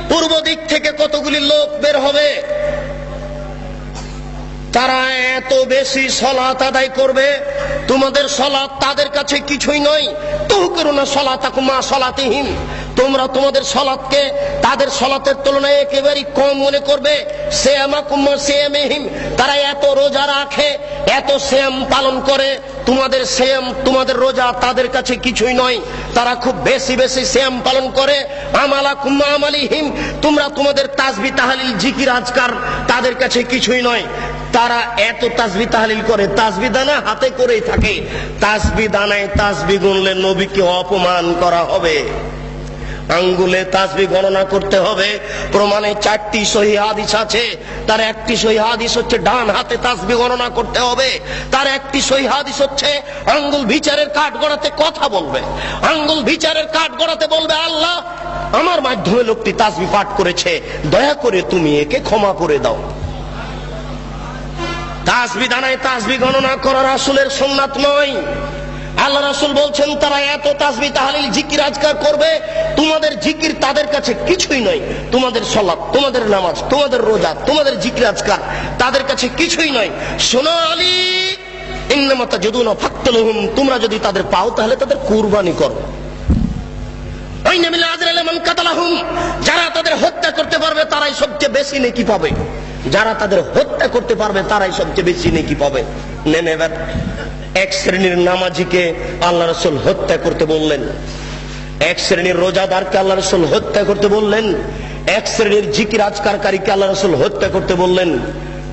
পূর্ব দিক থেকে কতগুলি লোক বের হবে, তারা এত বেশি সালাত আদায় করবে, তোমাদের সালাত তাদের কাছে কিছুই নয়। তুহকিরুনা সালাতাকুম মা সালাতিহিম, তোমরা তোমাদের সালাতকে তাদের সালাতের তুলনায় একেবারেই কম মনে করবে। সিয়ামাকুম মা সিয়ামিহিম, তারা এত রোজা রাখে, এত সিয়াম পালন করে, তোমাদের সিয়াম, তোমাদের রোজা তাদের কাছে কিছুই নয়, তারা খুব বেশি বেশি সিয়াম পালন করে। আমালাকুম মা আমালিহিম, তোমরা তোমাদের তাসবিহ তাহলিল জিকির আজকার তাদের কাছে কিছুই নয়, তারা এত তাসবিহ তাহলিল করে, তাসবিহ দানা হাতে করেই থাকে, তাসবিহ দানায় তাসবিহ গুনলে নবীকে অপমান করা হবে। আঙ্গুলে তাসবিহ গণনা করতে হবে, প্রমাণে 4টি সহিহ হাদিস আছে। তার একটি সহিহ হাদিস হচ্ছে ডান হাতে তাসবিহ গণনা করতে হবে, তার একটি সহিহ হাদিস হচ্ছে আঙ্গুল বিচারের কাঠ গড়াতে কথা বলবে, আঙ্গুল বিচারের কাঠ গড়াতে বলবে, আল্লাহ আমার মাধ্যমে লোকটি তাসবিহ পাঠ করেছে, দয়া করে তুমি একে ক্ষমা করে দাও। তাসবিহ দানায় তাসবিহ গণনা করা রাসূলের সুন্নাত নয়। আল্লাহ রাসূল বলছেন, তারা এত তাসবিহ তাহলিল জিকির আজকার করবে, তোমাদের জিকির তাদের কাছে কিছুই নয়, তোমাদের সালাত, তোমাদের নামাজ, তোমাদের রোজা, তোমাদের জিকির আজকার তাদের কাছে কিছুই নয়। শোনো আলী, ইন্নামা তাজুদুনা ফাকতুলহুম, তোমরা যদি তাদের পাও তাহলে তাদের কুরবানি করো। আইনা বিল আজরি লিমান কাতালাহুম, যারা তাদের হত্যা করতে পারবে তারাই সবচেয়ে বেশি নেকি পাবে, যারা তাদের হত্যা করতে পারবে তারাই সবচেয়ে বেশি নেকি পাবে। নেন এবার এক শ্রেণীর নামাজিকে আল্লাহ রাসূল হত্যা করতে বললেন, এক শ্রেণীর রোজাদারকে আল্লাহ রাসূল হত্যা করতে বললেন, এক শ্রেণীর জিকির আজকারকারীকে আল্লাহ রাসূল হত্যা করতে বললেন।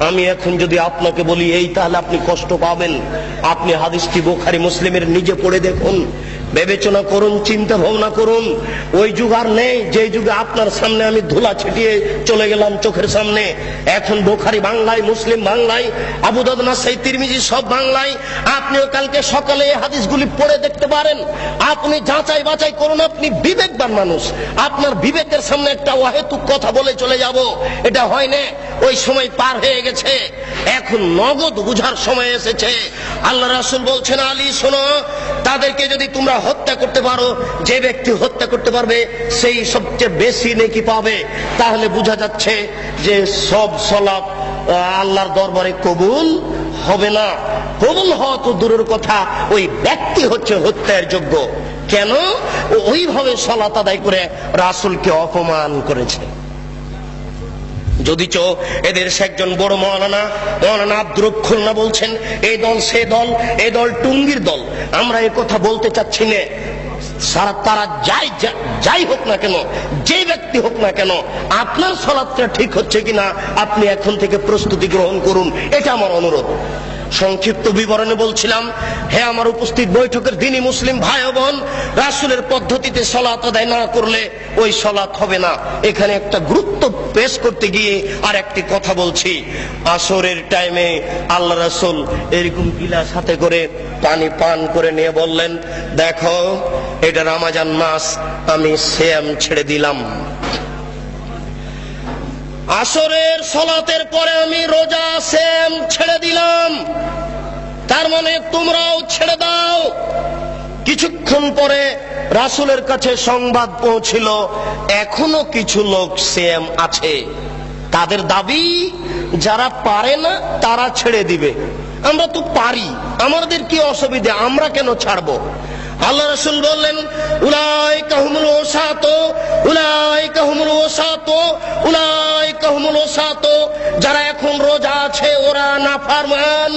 আমি এখন যদি আপনাকে বলি এই, তাহলে আপনি কষ্ট পাবেন। আপনি হাদিসটি বুখারী মুসলিমের নিজে পড়ে দেখুন, বিবেচনা করুন, চিন্তা ভাবনা করুন। ওই যুগ আর নেই যে যুগে আপনার সামনে আমি ধুলা ছিটিয়ে চলে গেলাম চোখের সামনে। এখন বুখারী বাংলায়, মুসলিম বাংলায়, আবু দাউদ, নাসাই, তিরমিজি সব বাংলায়। আপনিও কালকে সকালে এই হাদিসগুলি পড়ে দেখতে পারেন, আপনি যাচাই বাছাই করুন। আপনি বিবেকবান মানুষ, আপনার বিবেকের সামনে একটা অহেতুক কথা বলে চলে যাব, এটা হয় না, ওই সময় পার হয়ে গেছে, এখন নগদ বুঝার সময় এসেছে। আল্লাহ রাসূল বলছেন, আলী শোনো, তাদেরকে যদি তোমরা হত্যা করতে পারো, যে ব্যক্তি হত্যা করতে পারবে সেই সবচেয়ে বেশি নেকি পাবে। তাহলে বোঝা যাচ্ছে যে সব সালাত আল্লাহর দরবারে কবুল হবে না। কবুল হওয়া তো দূরের কথা, ওই ব্যক্তি হচ্ছে হত্যার যোগ্য। কেন? ওইভাবে সালাত আদায় করে রাসূলকে অপমান করেছে। যদিচ এদের একজন বড় মৌলানা আব্দুর রব খুলনা বলছেন, এই দল সে দল, এই দল টুঙ্গির দল। আমরা এই কথা বলতে চাচ্ছি না। তারা যাই হোক না কেন, যে ব্যক্তি হোক না কেন, আপনার সালাতটা ঠিক হচ্ছে কিনা আপনি এখন থেকে প্রস্তুতি গ্রহণ করুন, এটা আমার অনুরোধ। সংক্ষিপ্ত বিবরণে বলছিলাম, হে আমার উপস্থিত বৈঠকের দিনই মুসলিম ভাই ও বোন, রাসূলের পদ্ধতিতে সালাত আদায় না করলে ওই সালাত হবে না। এখানে একটা গুরুত্ব পেশ করতে গিয়ে আর একটি কথা বলছি। আসরের টাইমে আল্লাহ রাসূল এরকম গিলাস হাতে করে পানি পান করে নিয়ে বললেন, দেখো এটা রমজান মাস, আমি সিয়াম ছেড়ে দিলাম। আসরের সালাতের পরে আমি রোজা সিয়াম ছেড়ে দিলাম, তার মানে তোমরাও ছেড়ে দাও। কিছুক্ষণ পরে রাসূলের কাছে সংবাদ পৌঁছিল, এখনো কিছু লোক সিয়াম আছে। তাদের দাবি যারা পারে না তারা ছেড়ে দিবে। আমরা তো পারি, আমাদের কি অসুবিধা, আমরা কেন ছাড়বো? আল্লাহ রাসূল বললেন, উলাইকা হুমুল ওসাত, উলাইকা হুমুল ওসাত, উলাইকা হুমুল ওসাত। যারা এখন রোজা আছে ওরা নাফরমান,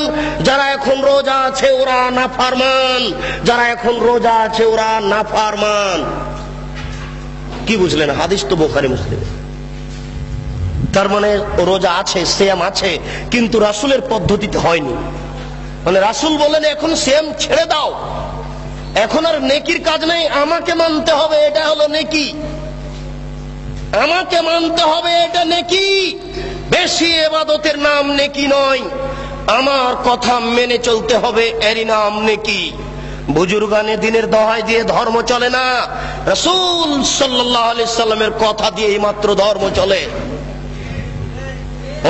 যারা এখন রোজা আছে ওরা নাফরমান, যারা এখন রোজা আছে ওরা নাফরমান। কি বুঝলেন? হাদিস তো বুখারী মুসলিম। তার মানে রোজা আছে, সিয়াম আছে, কিন্তু রাসূলের পদ্ধতিতে হয়নি। মানে রাসূল বলেন এখন সিয়াম ছেড়ে দাও, এখন আর নেকির কাজ নেই, আমাকে মানতে হবে, এটা হলো নেকি, আমাকে মানতে হবে, এটা নেকি। বেশি ইবাদতের নাম নেকি নয়, আমার কথা মেনে চলতে হবে, এরই নাম নেকি। বুজুর্গানে দিনের দোহাই দিয়ে ধর্ম চলে না, রাসূল সাল্লাল্লাহু আলাইহি সাল্লামের কথা দিয়ে মাত্র ধর্ম চলে,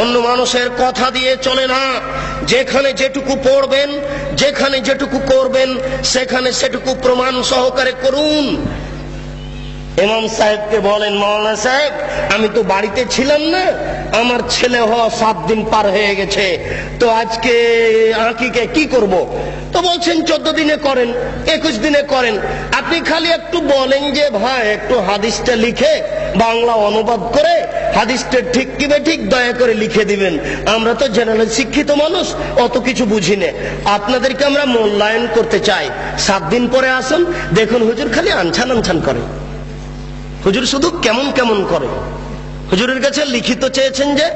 অন্য মানুষের কথা দিয়ে চলে না। যেখানে যেটুকু পড়বেন, যেখানে যেটুকু করবেন, সেখানে সেটুকু প্রমাণ সহকারে করুন। ইমাম সাহেবকে বলেন, মাওলানা সাহেব আমি তো বাড়িতে ছিলাম না, আমার ছেলে হওয়া 7 দিন পার হয়ে গেছে, তো আজকে আকিকে কি করব? তো বলছেন 14 দিনে করেন, 21 দিনে করেন। আপনি খালি একটু বলেন যে ভাই একটু হাদিসটা লিখে বাংলা অনুবাদ করে হাদিসটা ঠিক কি ঠিক দয়া করে লিখে দিবেন। আমরা তো জেনারেল শিক্ষিত মানুষ, অত কিছু বুঝি না, আপনাদেরকে আমরা মূল্যায়ন করতে চাই। 7 দিন পরে আসুন, দেখুন হুজুর খালি আনছান আনছান করে, হুজুর শুধু কেমন কেমন করে। হুজুরের কাছে লিখিত চেয়েছেন যে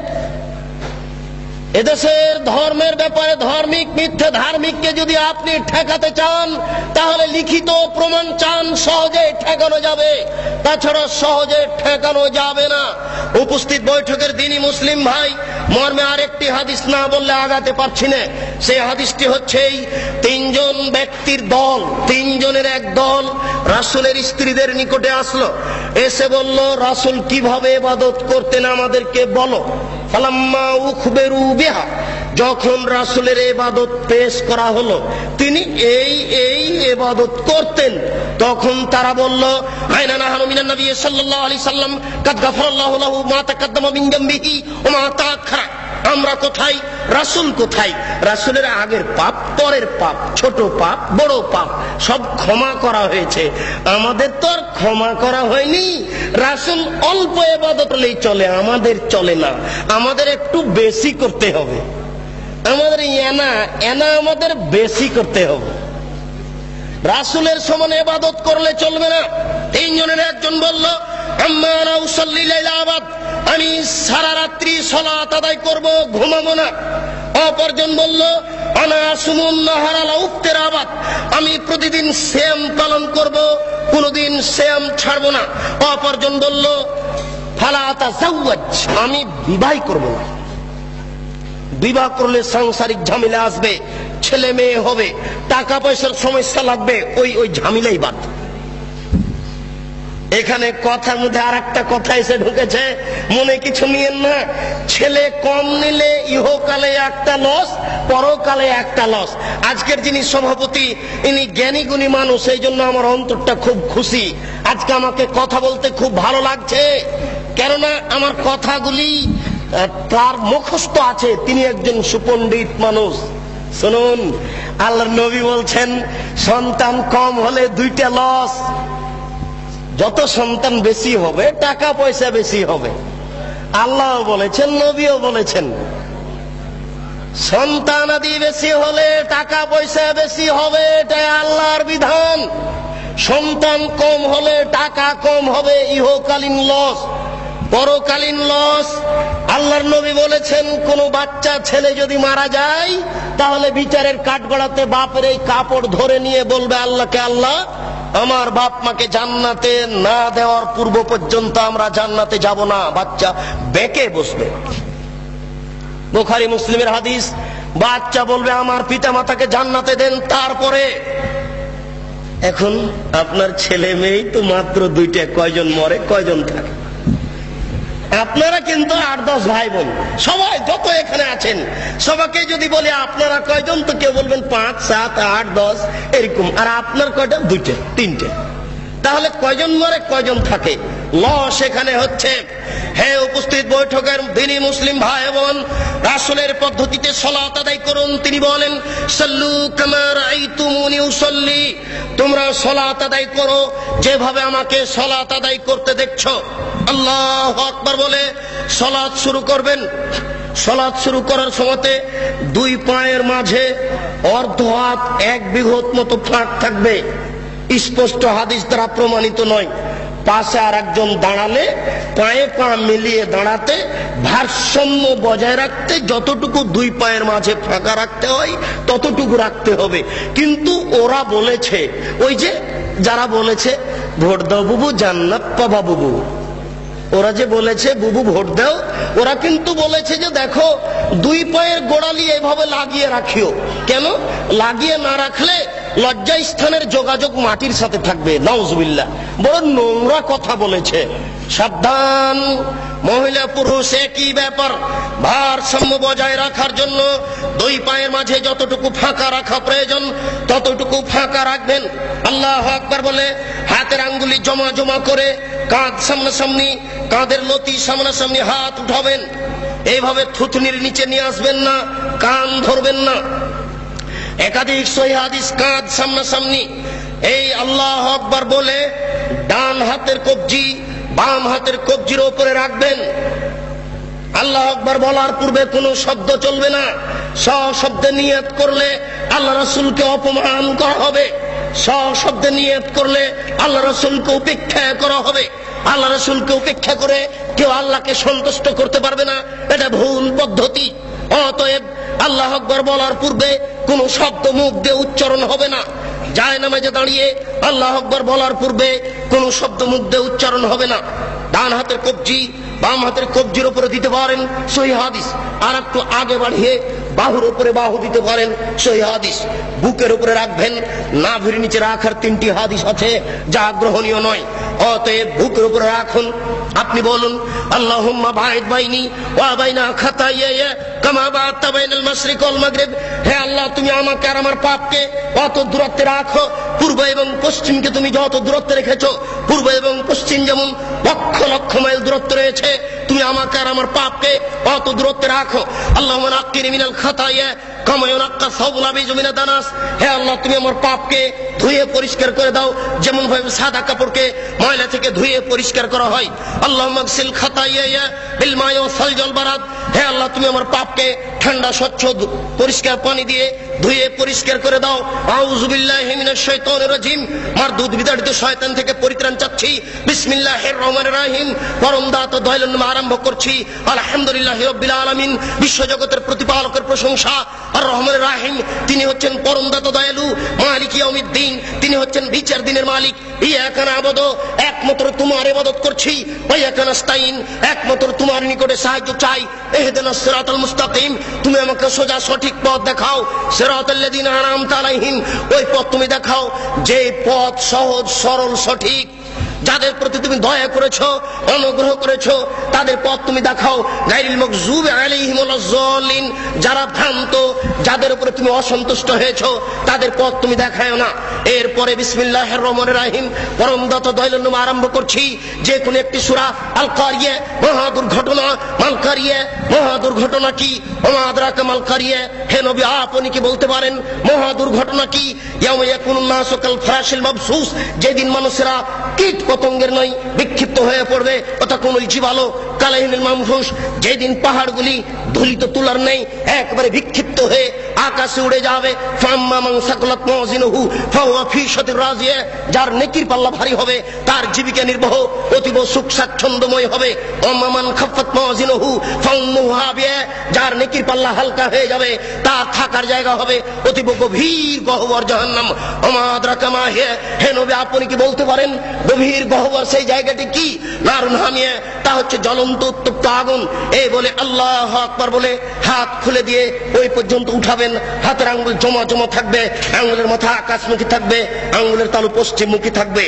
এদেশের ধর্মের ব্যাপারে ধার্মিক মিথ্যে ধার্মিককে যদি আপনি ঠেকাতে চান তাহলে লিখিত প্রমাণ চান, সহজে ঠেকানো যাবে, তাছাড়া সহজে ঠেকানো যাবে না। উপস্থিত বৈঠকের দিনই মুসলিম ভাই, মর্মে আরেকটি হাদিস না বললে আগাতে পারছি না। সেই হাদিসটি হচ্ছে এই 3 জন ব্যক্তির দল, 3 জনের এক দল রাসূলের স্ত্রীদের নিকটে আসলো, এসে বলল, রাসূল কিভাবে ইবাদত করতেন আমাদেরকে বলো। ফালাম্মা উখবিরু বিহা, যখন রাসূলের ইবাদত পেশ করা হলো, তিনি এই এই ইবাদত করতেন, তখন তারা বলল, আইনা নাহনু মিনান নবী সাল্লাল্লাহু আলাইহি সাল্লাম কাদ গাফারাল্লাহু লাহু মা তাকাদ্দামা মিন যামবিহি ওয়া মা তাআখারা। আমরা কোথায়, রাসূল কোথায়? রাসূলের আগের পাপ, পরের পাপ, ছোট পাপ, বড় পাপ সব ক্ষমা করা হয়েছে, আমাদের তো আর ক্ষমা করা হয়নি। রাসূল অল্প ইবাদত করলেই চলে, আমাদের চলে না, আমাদের একটু বেশি করতে হবে, আমাদের এনা আমাদের বেশি করতে হবে। রাসূলের সমান ইবাদত করলে চলবে না। 3 জনের একজন বলল, আম্মা আনা উসাল্লি লাইলা আবাদ, আমি সারা রাত্রি সালাত আদায় করব, ঘুমাবো না। অপরজন বলল, আনা আসুমুন নাহারা লা উফতির আবাদ, আমি প্রতিদিন সিয়াম পালন করব, কোনদিন সিয়াম ছাড়বো না। অপরজন বলল, ফালা আতাজাওয়াজ, আমি বিবাহ করব না, বিবাহ করলে সাংসারিক ঝামেলা আসবে, ছেলে মেয়ে হবে, টাকা পয়সার সমস্যা লাগবে, ওই ঝামেলাই বাদ। এখানে কথার মধ্যে আর একটা কথা এসে ঢুকেছে, মনে কিছু নিয়েন না। ছেলে কম নিলে ইহকালে একটা লস, পরকালে একটা লস। আজকের যিনি সভাপতি, ইনি জ্ঞানী গুণী মানুষ, এই জন্য আমার অন্তরটা খুব খুশি। আজকে আমাকে কথা বলতে খুব ভালো লাগছে, কেননা আমার কথাগুলি তার মুখস্থ আছে, তিনি একজন সুপণ্ডিত মানুষ। শুনুন, আল্লাহর নবী বলছেন সন্তান কম হলে 2টা লস, যত সন্তান বেশি হবে টাকা পয়সা বেশি হবে। আল্লাহ বলেছেন, নবীও বলেছেন, সন্তান আদি বেশি হলে টাকা পয়সা বেশি হবে, এটাই আল্লাহর বিধান। সন্তান কম হলে টাকা কম হবে, ইহকালীন লস, পরকালীন লস। আল্লাহ আল্লাহর নবী বলেছেন, কোন বাচ্চা ছেলে যদি মারা যায় তাহলে বিচারের কাঠগড়াতে বাপের এই কাপড় ধরে নিয়ে বলবে আল্লাহকে, আল্লাহ আমার বাপ মাকে জান্নাতে না দেওয়ার পূর্ব পর্যন্ত আমরা জান্নাতে যাব না। বাচ্চা বেঁকে বসবে। বুখারী মুসলিমের হাদিস। বাচ্চা বলবে আমার পিতা মাতাকে জান্নাতে দেন তারপরে। এখন আপনার ছেলে মেয়েই তো মাত্র দুইটা, কয়জন মরে কয়জন থাকে? আপনারা কিন্তু 8-10 ভাই বোন সবাই যত এখানে আছেন, সবাইকে যদি বলি আপনারা কয়জন, তো কেউ বলবেন 5, 7, 8, 10 এরকম। আর আপনার কয়টা? 2টা 3টে। তাহলে কয়জন মরে কয়জন থাকে? লস এখানে হচ্ছে। হে উপস্থিত বৈঠকের দিনী মুসলিম ভাই বোন, রাসূলের পদ্ধতিতে সালাত আদায় করুন। তিনি বলেন, সাল্লু কামা রাআইতুমুনি উসাল্লি, তোমরা সালাত আদায় করো যেভাবে আমাকে সালাত আদায় করতে দেখছো। আল্লাহু আকবার বলে সালাত শুরু করবেন। সালাত শুরু করার সময়তে দুই পায়ের মাঝে অর্ধ হাত 1 বিঘত মতো ফাঁক থাকবে। স্পষ্ট হাদিস দ্বারা প্রমাণিত নয়। পাশে আর একজন দাঁড়ালে পায়ে পা মিলিয়ে দাঁড়াতে, ভারসাম্য বজায় রাখতে যতটুকু দুই পায়ের মাঝে ফাঁকা রাখতে হয় ততটুকু রাখতে হবে। কিন্তু ওরা বলেছে, ওই যে যারা বলেছে ভোট দাও বুবু জান্নাত পাবা বুবু, ওরা যে বলেছে বুবু ভোট দাও, ওরা কিন্তু বলেছে যে দেখো দুই পায়ের গোড়ালি এভাবে লাগিয়ে রাখিও। কেন লাগিয়ে না রাখলে লজ্জা স্থানের যোগাযোগ মাটির সাথে থাকবে। নাউজুবিল্লাহ, বড় নোংরা কথা বলেছে। সাবধান, মহিলা পুরুষ একই ব্যাপার। ভারসাম্য বজায় রাখার জন্য দুই পায়ের মাঝে যতটুকু ফাঁকা রাখা প্রয়োজন ততটুকু ফাঁকা রাখবেন। আল্লাহু আকবার বলে হাতের আঙ্গুলি জমা জমা করে কাঁধ সামনাসামনি, কাঁধের লতি সামনাসামনি হাত উঠাবেন। এইভাবে থুতনির নিচে নিয়ে আসবেন না, কান ধরবেন না। একাধিক সহিহ হাদিস, কাঁধ সামনাসামনি। এই আল্লাহু আকবার বলে ডান হাতের কবজি বাম হাতের কবজির উপরে রাখবেন। আল্লাহু আকবার বলার পূর্বে কোনো শব্দ চলবে না। সশব্দে নিয়ত করলে আল্লাহ রাসূলকে অপমান করা হবে। সশব্দে নিয়ত করলে আল্লাহ রাসূলকে উপেক্ষা করা হবে। আল্লাহ রাসূলকে উপেক্ষা করে কেউ আল্লাহকে সন্তুষ্ট করতে পারবে না, এটা ভুল পদ্ধতি। অতএব আল্লাহু আকবার বলার পূর্বে কোনো শব্দ মুখ দিয়ে উচ্চারণ হবে না। জায়নামাজে দাঁড়িয়ে আল্লাহু আকবার বলার পূর্বে কোনো শব্দ মুখ দিয়ে উচ্চারণ হবে না। ডান হাতের কবজি বাম হাতের কবজির উপরে দিতে পারেন, সহিহ হাদিস। আর একটু আগে বাড়িয়ে বাহুর উপরে বাহু দিতে পারেন, সহিহ হাদিস। বুকের উপরে রাখবেন, নাভির নিচে রাখার 3টি হাদিস আছে যা গ্রহণীয় নয়। অতএব বুকের উপরে রাখুন। আপনি বলুন, আল্লাহুম্মা বা'id বাইনি ওয়া বাইনা খাতায়ায়া কামা বা'adta বাইনাল মাশরিক ওয়াল মাগরিব। হে আল্লাহ, তুমি আমাকে আর আমার পাপকে অত দূরত্বে রাখো, পূর্ব এবং পশ্চিমকে তুমি যত দূরত্বে রেখেছো, পূর্ব এবং পশ্চিম যেমন লক্ষ লক্ষ মাইল দূরত্ব রয়েছে, তুমি আমাকে আর আমার পাপকে অত দূরত্বে রাখো। আল্লাহুম্মা নাক্কিনি মিনাল খাতায়া কামা ইউনাক্কা সাওবুল আবিজ মিনাদ দানাস। হে আল্লাহ, তুমি আমার পাপকে ধুয়ে পরিষ্কার করে দাও যেমন ভাবে সাদা কাপড়কে ময়লা থেকে ধুয়ে পরিষ্কার করা হয়। আল্লাহুম্মা গসিল খাতায়া বিল মাই ওয়াস সালজি ওয়াল বারাদ। হে আল্লাহ, তুমি আমার পাপকে ঠান্ডা স্বচ্ছ পরিষ্কার পানি দিয়ে ধুয়ে পরিষ্কার করে দাও। আউযু বিল্লাহি মিনাশ শাইতানির রাজিম। মারদুদ বিতাড়িত শয়তান থেকে পরিত্রাণ চাচ্ছি। বিসমিল্লাহির রহমানির রহিম। পরম দাতা দয়ালুর নামে আরম্ভ করছি। আলহামদুলিল্লাহি রাব্বিল আলামিন। বিশ্বজগতের প্রতিপালকের প্রশংসা। আর রহমানির রহিম, তিনি হচ্ছেন পরম দাতা দয়ালু। মালিক ইয়াউমিদ্দিন, তিনি হচ্ছেন বিচার দিনের মালিক। ইয়াকা না'বুদু, একমাত্র তোমার ইবাদত করছি। ওয়া ইয়াকা নাস্তাইন, একমাত্র তোমার নিকটে সাহায্য চাই। ইহদিনাস সিরাতাল মুস্তাকিম, তুমি আমাকে সোজা সঠিক পথ দেখাও। সিরাতাল্লাযিনা আন'আমতা আলাইহিম, ওই পথ তুমি দেখাও যে পথ সহজ সরল সঠিক। যাদের প্রতি তুমি দয়া করেছো, অনুগ্রহ করেছো, তাদের পথ তুমি দেখাও। গায়রিল মাগযুবি আলাইহিম ওয়ালাজ যালিন, যারা ভ্রান্ত, যাদের উপরে তুমি অসন্তুষ্ট হয়েছো, তাদের পথ তুমি দেখাও না। এরপরে বিসমিল্লাহির রহমানির রহিম, পরম দাতা দয়ালুর নামে আরম্ভ করছি। যে কোন একটি সূরা। আল কারিয়া, মহা দুর্ঘটনা। মাল কারিয়া, মহা দুর্ঘটনা কি? ওমা আদরাকা মাল কারিয়া। হে নবী, আপনি কি বলতে পারেন মহা দুর্ঘটনা কি? ইয়াউমা ইয়াকুনুন নাসু কাল ফারাশিল মাবসুস, যেদিন মানুষেরা কীট পতঙ্গের নয় বিক্ষিপ্ত হয়ে পড়বে। ওয়াতাকুনুল জিবালু কালাইহিল মানফুস, যেদিন পাহাড়গুলি ধুলিত তুলার নেই একবারে বিক্ষিপ্ত হয়ে আকাশে উড়ে যাবে। ফাম্মা মান সাকালাত মাওয়াজিনুহু ফাহুয়া ফি শাতির রাজিয়া, যার নেকির পাল্লা ভারী হবে তার জীবিকা নির্বাহ অতীব সুখ স্বাচ্ছন্দ্যময় হবে। ওয়াম্মা মান খাফফাত মাওয়াজিনুহু ফাউম্মুহু হাবিয়া, যার নেকির পাল্লা হালকা হয়ে যাবে তার থাকার জায়গা হবে অতীব গভীর গহ্বর জাহান্নাম। ওমা আদরাকা মা হিয়া, হে নবী আপনি কি বলতে পারেন গভীর গহ্বর সেই জায়গাটি কি? নারুন হামিয়া, তা হচ্ছে জ্বলন্ত উত্তপ্ত আগুন। এই বলে আল্লাহু আকবার বলে হাত খুলে দিয়ে ওই পর্যন্ত উঠাবেন। হাতের আঙ্গুল জমা জমা থাকবে, আঙ্গুলের মাথা আকাশমুখী থাকবে, আঙ্গুলের তালু পশ্চিমমুখী থাকবে।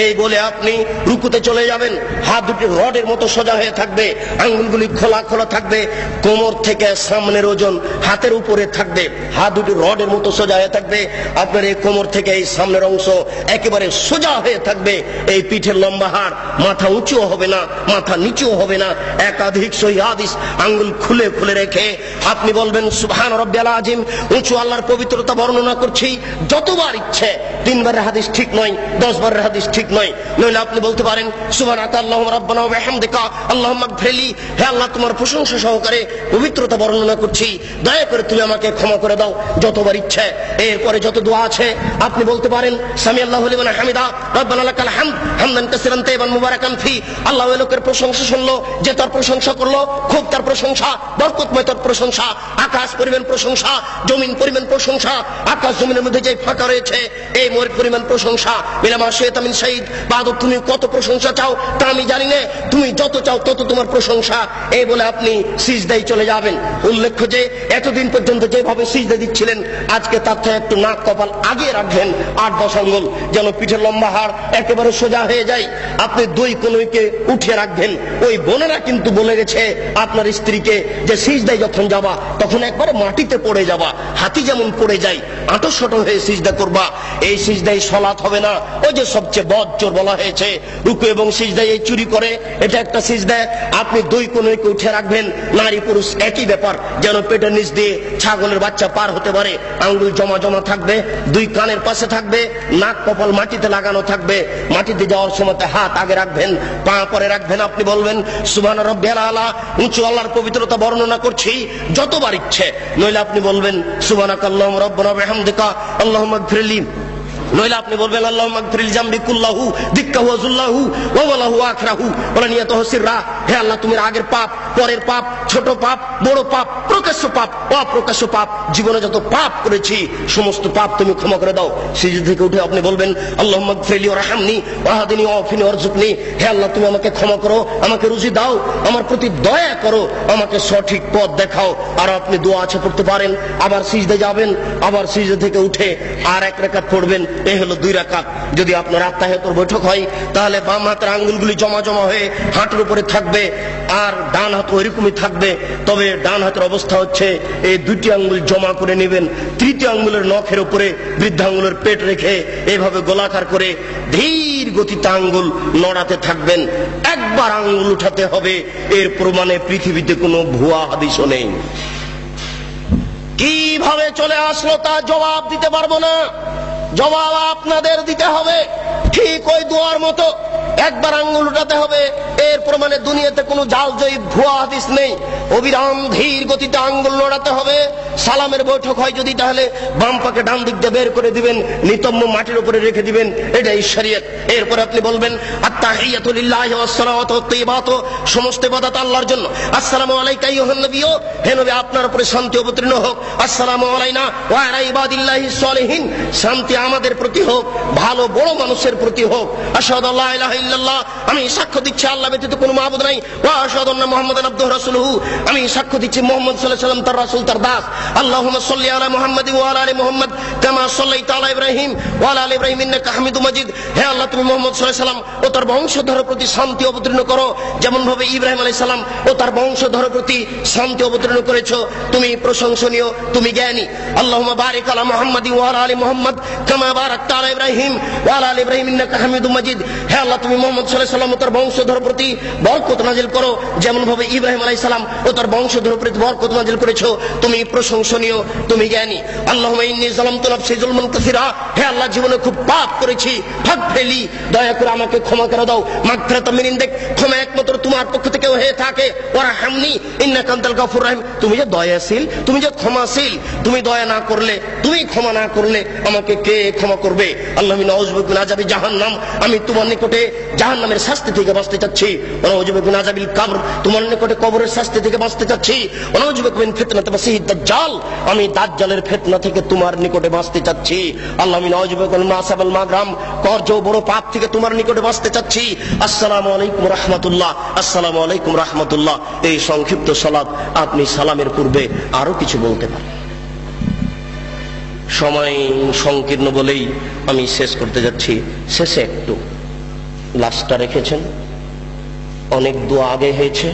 এই বলে আপনি রুকুতে চলে যাবেন। হাত দুটি রডের মতো সোজা হয়ে থাকবে, আঙ্গুলগুলি খোলা খোলা থাকবে, কোমর থেকে সামনের ওজন হাতের উপরে থাকবে। হাত দুটি রডের মতো সোজা হয়ে থাকবে, আপনার এই কোমর থেকে এই সামনের অংশ একেবারে সোজা হয়ে থাকবে। এই পিঠের লম্বা হাড়, মাথা উঁচুও হবে না মাথা নিচুও হবে না। একাধিক সহিহ হাদিস আঙ্গুল খুলে খুলে রেখে আপনি বলবেন সুবহান রাব্বিয়াল আযীম। উঁচু আল্লাহর পবিত্রতা বর্ণনা করছি যতবার ইচ্ছে, 3 বারের হাদিস ঠিক নয়, 10 বারের হাদিস ঠিক নয়। নইলে আপনি বলতে পারেন সুবহানাকা আল্লাহুম্মা রাব্বানা ওয়া বিহামদিকা আল্লাহুম্মা ইগফিরলি, হে আল্লাহ তোমার প্রশংসা সহকারে পবিত্রতা বর্ণনা করছি, দয়া করে তুমি আমাকে ক্ষমা করে দাও, যতবার ইচ্ছে। এরপরে যত দোয়া আছে আপনি বলতে পারেন সামি আল্লাহু লিমান হামিদা রাব্বানা লাকাল হামদ হামদান কাসীরান তাইয়িবান মুবারাকান ফি। আল্লাহ ওই লোকের প্রশংসা শুনলো যে তার প্রশংসা করলো, খুব তার প্রশংসা, বরকতময় তার প্রশংসা। আকাশ পরিমাণ প্রশংসা, জমিন পরিমাণ প্রশংসা, আকাশ জমিনের মধ্যে যে ফাঁকা রয়েছে এই পরিমাণ প্রশংসা। বিলামা শেত আমিন শহীদ বাদ, তুমি কত প্রশংসা চাও তা আমি জানি না, তুমি যত চাও তত তোমার প্রশংসা। এই বলে আপনি সিজদায় চলে যাবেন। উল্লেখ্য যে এতদিন পর্যন্ত যেভাবে সিজদা দিচ্ছিলেন আজকে তার থেকে একটু নাক কপাল আগে রাখবেন, 8-10 আঙ্গুল, যেন পিঠের লম্বা হাড় একেবারে সোজা হয়ে যায়। আপনি 2 কনুইকে উঠিয়ে রাখবেন। ওই বোনেরা কিন্তু বলে গেছে আপনার স্ত্রীকে যে সিজদায় যখন যাবা তখন একবারে মাটিতে পড়ে যাবা, হাতি যেমন পড়ে যায় আঁটো হয়ে সিজদা করবা। এই সিজদায় সালাত হবে না। ওই যে সবচেয়ে বজ্জর বলা হয়েছে রুকু এবং সিজদায় এই চুরি করে, এটা একটা সিজদা। আপনি 2 কনুইকে উঠে রাখবেন, নারী পুরুষ একই ব্যাপার, যেন পেটের নিচ দিয়ে ছাগলের বাচ্চা পার হতে পারে। আঙ্গুল জমা জমা থাকবে, 2 কানের পাশে থাকবে, নাক কপাল মাটিতে লাগানো থাকবে। মাটিতে যাওয়ার সময় হাত আগে রাখবেন, পা পরে রাখবেন। আপনি বলবেন সুবহান রাব্বিয়াল আলা, উঁচু আল্লাহর পবিত্রতা বর্ণনা করছি যতবার ইচ্ছে। নইলে আপনি বলবেন সুবহানাকা আল্লাহুম্মা রাব্বানা ওয়া বিহামদিকা আল্লাহুম্মা ইগফিরলি। নইলে আপনি বলবেন আল্লাহুম্মা ইগফিরলি জামবি কুল্লাহু দিক্কাহু ওয়া যুল্লাহু ওয়া ওয়ালাহু আখরাহু ওয়া নিয়াতুহু সিররা। হে আল্লাহ তুমি আগের পাপ, পরের পাপ, ছোট পাপ, বড় পাপ, প্রকাশ্য পাপ, অপ্রকাশ্য পাপ, জীবনে যত পাপ করেছি সমস্ত পাপ তুমি ক্ষমা করে দাও। সিজদা থেকে উঠে আপনি বলবেন আল্লাহুম্মা ইগফিরলি ওয়ারহামনি ওয়াহদিনি ওয়াফিনি ওয়ারযুকনি। হে আল্লাহ তুমি আমাকে ক্ষমা করো, আমাকে রুজি দাও, আমার প্রতি দয়া করো, আমাকে সঠিক পথ দেখাও। আর আপনি দোয়া আছে পড়তে পারেন। আবার সিজদা যাবেন, আবার সিজদা থেকে উঠে আর 1 রাকাত পড়বেন। এই হলো 2 রাকাত। যদি আপনার আত্মাহিয়াতুর বৈঠক হয় তাহলে বাম হাতের আঙ্গুলগুলি জমা জমা হয়ে হাঁটুর উপরে থাকবে, আর ডান হাত ওইরকমই থাকবে। তবে ডান হাতের অবস্থা হচ্ছে এই 2টি আঙ্গুল জমা করে নেবেন, 3টি আঙ্গুলের নখের উপরে বৃদ্ধাঙ্গুলের পেট রেখে এইভাবে গোলাকার করে ধীর গতিতে আঙ্গুল নড়াতে থাকবেন। একবার আঙ্গুল উঠাতে হবে, এর প্রমাণে পৃথিবীতে কোনো ভুয়া হাদিসও নেই। কিভাবে চলে আসলো তা জবাব দিতে পারবো না, জবাব আপনাদের দিতে হবে। ঠিক ওই দোয়ার মতো একবার আঙ্গুল উঠাতে হবে, এর প্রমাণে দুনিয়াতে কোনো জালজয়ী ভুয়া হাদিস নেই। অবিরাম ধীর গতিতে আঙ্গুল নড়াতে হবে। সালামের বৈঠক হয় যদি তাহলে বাম পাকে ডান দিক দিয়ে বের করে দিবেন, নিতম্ব মাটির উপরে রেখে দিবেন, এটাই শরীয়ত। এরপরে আপনি বলবেন আত্তাহিয়াতু লিল্লাহি ওয়াস সালাওয়াতু ওয়াত তাইয়্যিবাতু, সমস্ত ইবাদত আল্লাহর জন্য। আসসালামু আলাইকা আইয়ুহান নবিয়্যু, হে নবী আপনার উপরে শান্তি অবতীর্ণ হোক। আসসালামু আলাইনা ওয়া আলা ইবাদিল্লাহিস সালিহিন, শান্তি আমাদের প্রতি হোক, ভালো বড় মানুষের প্রতি হোক। আশহাদু আল্লা ইলাহা ইল্লাল্লাহ, আমি সাক্ষ্য দিচ্ছি আল্লাহ ব্যতীত কোনো মাবুদ নাই। ওয়া আশহাদু আন্না মুহাম্মাদান আবদুহু রাসূলুহু, আমি সাক্ষ্য দিচ্ছি মুহাম্মদ সাল্লাল্লাহু আলাইহি ওয়াসাল্লাম তার রাসূল, তার দাস। আল্লাহুম্মা সাল্লি আলা মুহাম্মাদি ওয়া আলা আলি মুহাম্মাদ কামা সাল্লাইতা আলা ইব্রাহিম ওয়া আলা আলি ইব্রাহিম ইন্নাকা হামিদুম মাজিদ। হে আল্লাহ তুমি মুহাম্মদ সাল্লাল্লাহু আলাইহি ওয়াসাল্লাম ও তার বংশধরের প্রতি শান্তি অবতীর্ণ করো, যেমন ভাবে ইব্রাহিম আলাইহিস সালাম ও তার বংশধরের প্রতি শান্তি অবতীর্ণ করেছো। তুমি প্রশংসনীয়, তুমি জ্ঞানী। আল্লাহুম্মা বারিক আলা মুহাম্মাদি ওয়া আলা আলি মুহাম্মাদ কামা বারাকতা আলা ইব্রাহিম ওয়া আলা আলি ইব্রাহিম ইন্নাকা হামিদুম মাজিদ। হে আল্লাহ তুমি নবী মুহাম্মদ সাল্লাল্লাহু আলাইহি ওয়াসাল্লাম ও তার বংশধর প্রতি বরকত নাজিল করো, যেমন ভাবে ইব্রাহিম আলাইহিস সালাম ও তার বংশধর প্রতি বরকত নাজিল করেছো। তুমি প্রশংসনীয়, তুমি জ্ঞানী। আল্লাহুম্মা ইন্নী যালামতু নাফসি যুলমান কাসীরা, হে আল্লাহ জীবনে খুব পাপ করেছি, পাপ ফেলি, দয়া করে আমাকে ক্ষমা করে দাও। মাগফিরাতাম মিন ইনদিক, ক্ষমা একমাত্র তোমার পক্ষ থেকে হয়ে থাকে। ওয়ারহামনি ইন্নাকা আনতাল গাফুর রাহিম, তুমি যে দয়াশীল, তুমি যে ক্ষমাশীল, তুমি দয়া না করলে, তুমি ক্ষমা না করলে আমাকে কে ক্ষমা করবে? আল্লাহ নাউযু বিকা মিন আযাবি জাহান্নাম, আমি তোমার নিকটে জাহান্নামের শাস্তি থেকে বাঁচতে চাচ্ছি। ওয়া নাউযু বিকা মিন আযাবিল কবর, তোমার নিকটে কবরের শাস্তি থেকে বাঁচতে চাচ্ছি। ওয়া নাউযু বিকা মিন ফিতনাতি মাসিহিদ দাজ্জাল, আমি দাজ্জালের ফিতনা থেকে তোমার নিকটে বাঁচতে চাচ্ছি। আল্লাহ নাউযু বিকা মিন মাসাবাল মাগরাম, কর্জ বড় পাপ থেকে তোমার নিকটে বাঁচতে চাচ্ছি। আসসালামু আলাইকুম রাহমাতুল্লাহ, আসসালামু আলাইকুম রাহমাতুল্লাহ। এই সংক্ষিপ্ত সালাত আপনি সালামের পূর্বে আরো কিছু বলতে পারেন। সময় সংকীর্ণ বলেই আমি শেষ করতে যাচ্ছি। শেষে একটু লাস্টটা রেখেছেন, অনেক দোয়া আগে হয়েছে,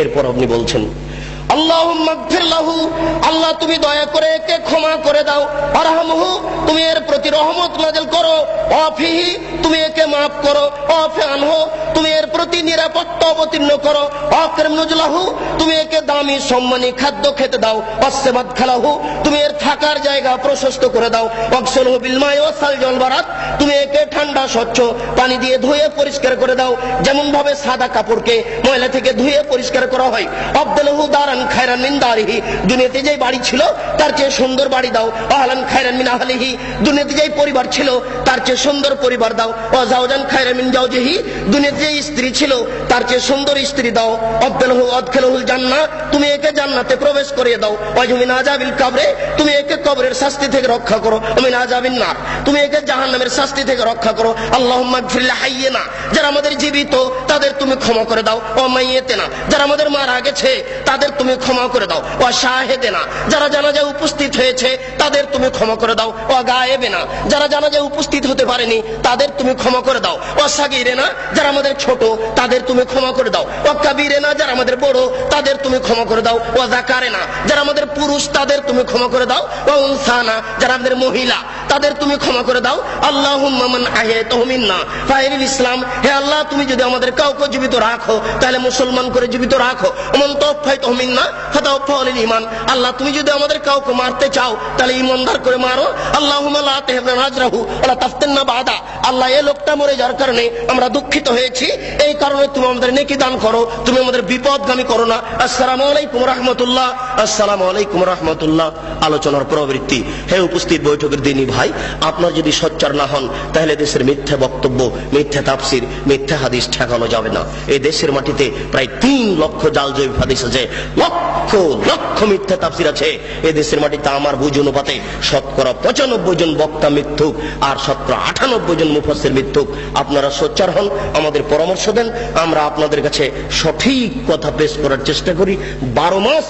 এরপর আপনি বলছেন আল্লাহুম্মা গফির লাহু, আল্লাহ তুমি দয়া করে একে ক্ষমা করে দাও। আরহামহু, তুমি এর প্রতি রহমত নাযিল করো। ওয়াফিহি, তুমি একে মাফ করো। ওয়াফি আনহু, তুমি এর প্রতি নিরাপত্তা অবতীর্ণ করো। ওয়াকরিম নুজুলাহু, তুমি একে দামি সম্মানী খাদ্য খেতে দাও। ওয়াসসামাদ খালাহু, তুমি এর থাকার জায়গা প্রশস্ত করে দাও। ওয়াগসিলহু বিল মাই ওয়াস সালজি ওয়াল বারাদ, তুমি একে ঠান্ডা স্বচ্ছ পানি দিয়ে ধুয়ে পরিষ্কার করে দাও, যেমন ভাবে সাদা কাপড়কে ময়লা থেকে ধুয়ে পরিষ্কার করা হয়। আবদালহু দারান খায়রান মিন দারিহি, দুনিয়াতে যে বাড়ি ছিল তার চেয়ে সুন্দর বাড়ি দাও। আহলান খায়রান মিন আহলিহি, দুনিয়াতে যে পরিবার ছিল তার চেয়ে সুন্দর পরিবার দাও। ওয়া জাওজান খায়রান মিন জাওজিহি, দুনিয়াতে যে স্ত্রী ছিল তার চেয়ে সুন্দর স্ত্রী দাও। আদখিলহুল জান্নাহ, তুমি একে জান্নাতে প্রবেশ করিয়ে দাও। ওয়া মিন আযাবিল কবরে, তুমি একে কবরের শাস্তি থেকে রক্ষা করো। ওয়া মিন আযাবিন নার, তুমি একে জাহান্নামের শাস্তি থেকে রক্ষা করো। আল্লাহুম্মা গফির লিহাইয়িনা, যারা আমাদের জীবিত তাদের তুমি ক্ষমা করে দাও। ওয়া মাইয়িতিনা, যারা আমাদের মারা গেছে তাদের তুমি ক্ষমা করে দাও। ওয়া শাহিদিনা, যারা জানাজায় উপস্থিত হয়েছে তাদের তুমি ক্ষমা করে দাও। ওয়া গায়েবিনা, যারা জানাজায় উপস্থিত হতে পারেনি তাদের তুমি ক্ষমা করে দাও। ওয়া সাগীরিনা, যারা আমাদের ছোট তাদের তুমি ক্ষমা করে দাও। ওয়া কাবীরিনা, যারা আমাদের বড় তাদের তুমি ক্ষমা করে দাও। ওয়া যাকারিনা, যারা আমাদের পুরুষ তাদের তুমি ক্ষমা করে দাও। ওয়া উনসানা, যারা আমাদের মহিলা তাদের তুমি ক্ষমা করে দাও। আল্লাহুম্মা মান আহয়াতাহু মিন্না ফাইরিল ইসলাম, হে আল্লাহ তুমি যদি আমাদের কাউকে জীবিত রাখো তাহলে মুসলমান করে জীবিত রাখো। ওমান তাওফাইতাহু মিন্না ফাতাওফাহু লিল ঈমান, আল্লাহ তুমি যদি আমাদের কাউকে মারতে চাও তাহলে ঈমানদার করে মারো। আল্লাহুম্মা লা তাহরিমনা আজরাহু ওয়া লা তাফতিননা বাদা, আল্লাহ এই লোকটা মরে যাওয়ার কারণে আমরা দুঃখিত হয়েছি, এই কারণে তুমি আমাদের নেকি দান করো, তুমি আমাদের বিপদগামী করো না। আসসালামু আলাইকুম রাহমাতুল্লাহ, আসসালামু আলাইকুম রাহমাতুল্লাহ। আলোচনার প্রবৃত্তি। হে উপস্থিত বৈঠকের দিনী ভাই, আপনার যদি সোচ্চার না হন তাহলে দেশের মিথ্যা বক্তব্য, মিথ্যা তাফসির, মিথ্যা হাদিস ঠেকানো যাবে না। এই দেশের মাটিতে প্রায় 3 লক্ষ জালজয়ী হাদিস আছে, লক্ষ লক্ষ মিথ্যা তাফসির আছে। এই দেশের মাটিতে আমার বুঝ অনুপাতে শতকরা 95 জন বক্তা মিথ্যুক আর শতকরা 98 জন মুফাসসির মিথ্যুক। আপনারা সোচ্চার হন, আমাদের পরামর্শ দেন, আমরা আপনাদের কাছে সঠিক কথা পেশ করার চেষ্টা করি। 12 মাস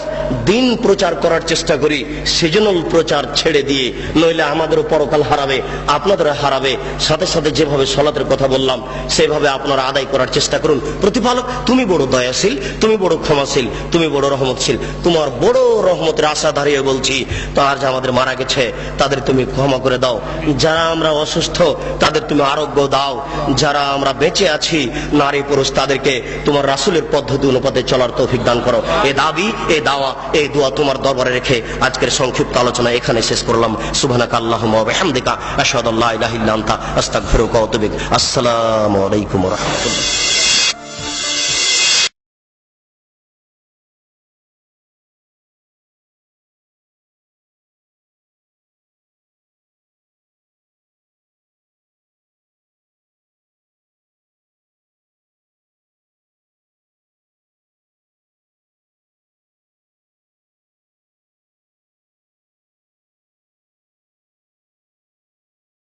দিন প্রচার করার চেষ্টা করি, সিজনাল প্রচার ছেড়ে দিয়ে, নইলে আমাদেরও পরকাল হারাবে, আপনাদের হারাবে। সাথে সাথে যেভাবে সালাতের কথা বললাম সেভাবে আপনারা আদায় করার চেষ্টা করুন। প্রতিপালক তুমি বড় দয়াশীল, তুমি বড় ক্ষমাশীল, তুমি বড় রহমতশীল, তোমার বড় রহমতের আশা দাঁড়িয়ে বলছি, তার যে আমাদের মারা গেছে তাদের তুমি ক্ষমা করে দাও। যারা আমরা অসুস্থ তাদের তুমি আরোগ্য দাও। যারা আমরা বেঁচে আছি নারী পুরুষ তাদেরকে তোমার রাসূলের পদ্ধতি অনুপাতে চলার তৌফিক দান করো। এ দাবি, এ দাওয়া, এই দোয়া তোমার দরবারে রেখে আজকের সংক্ষিপ্ত আলোচনা এখানে শেষ করলাম। সুবহানাকা আল্লাহুম্মা ওয়া বিহামদিকা আশহাদু আল্লা ইলাহা ইল্লা আনতা আস্তাগফিরুকা ওয়া আতুবু ইলাইক। আসসালামু আলাইকুম ওয়া রাহমাতুল্লাহ।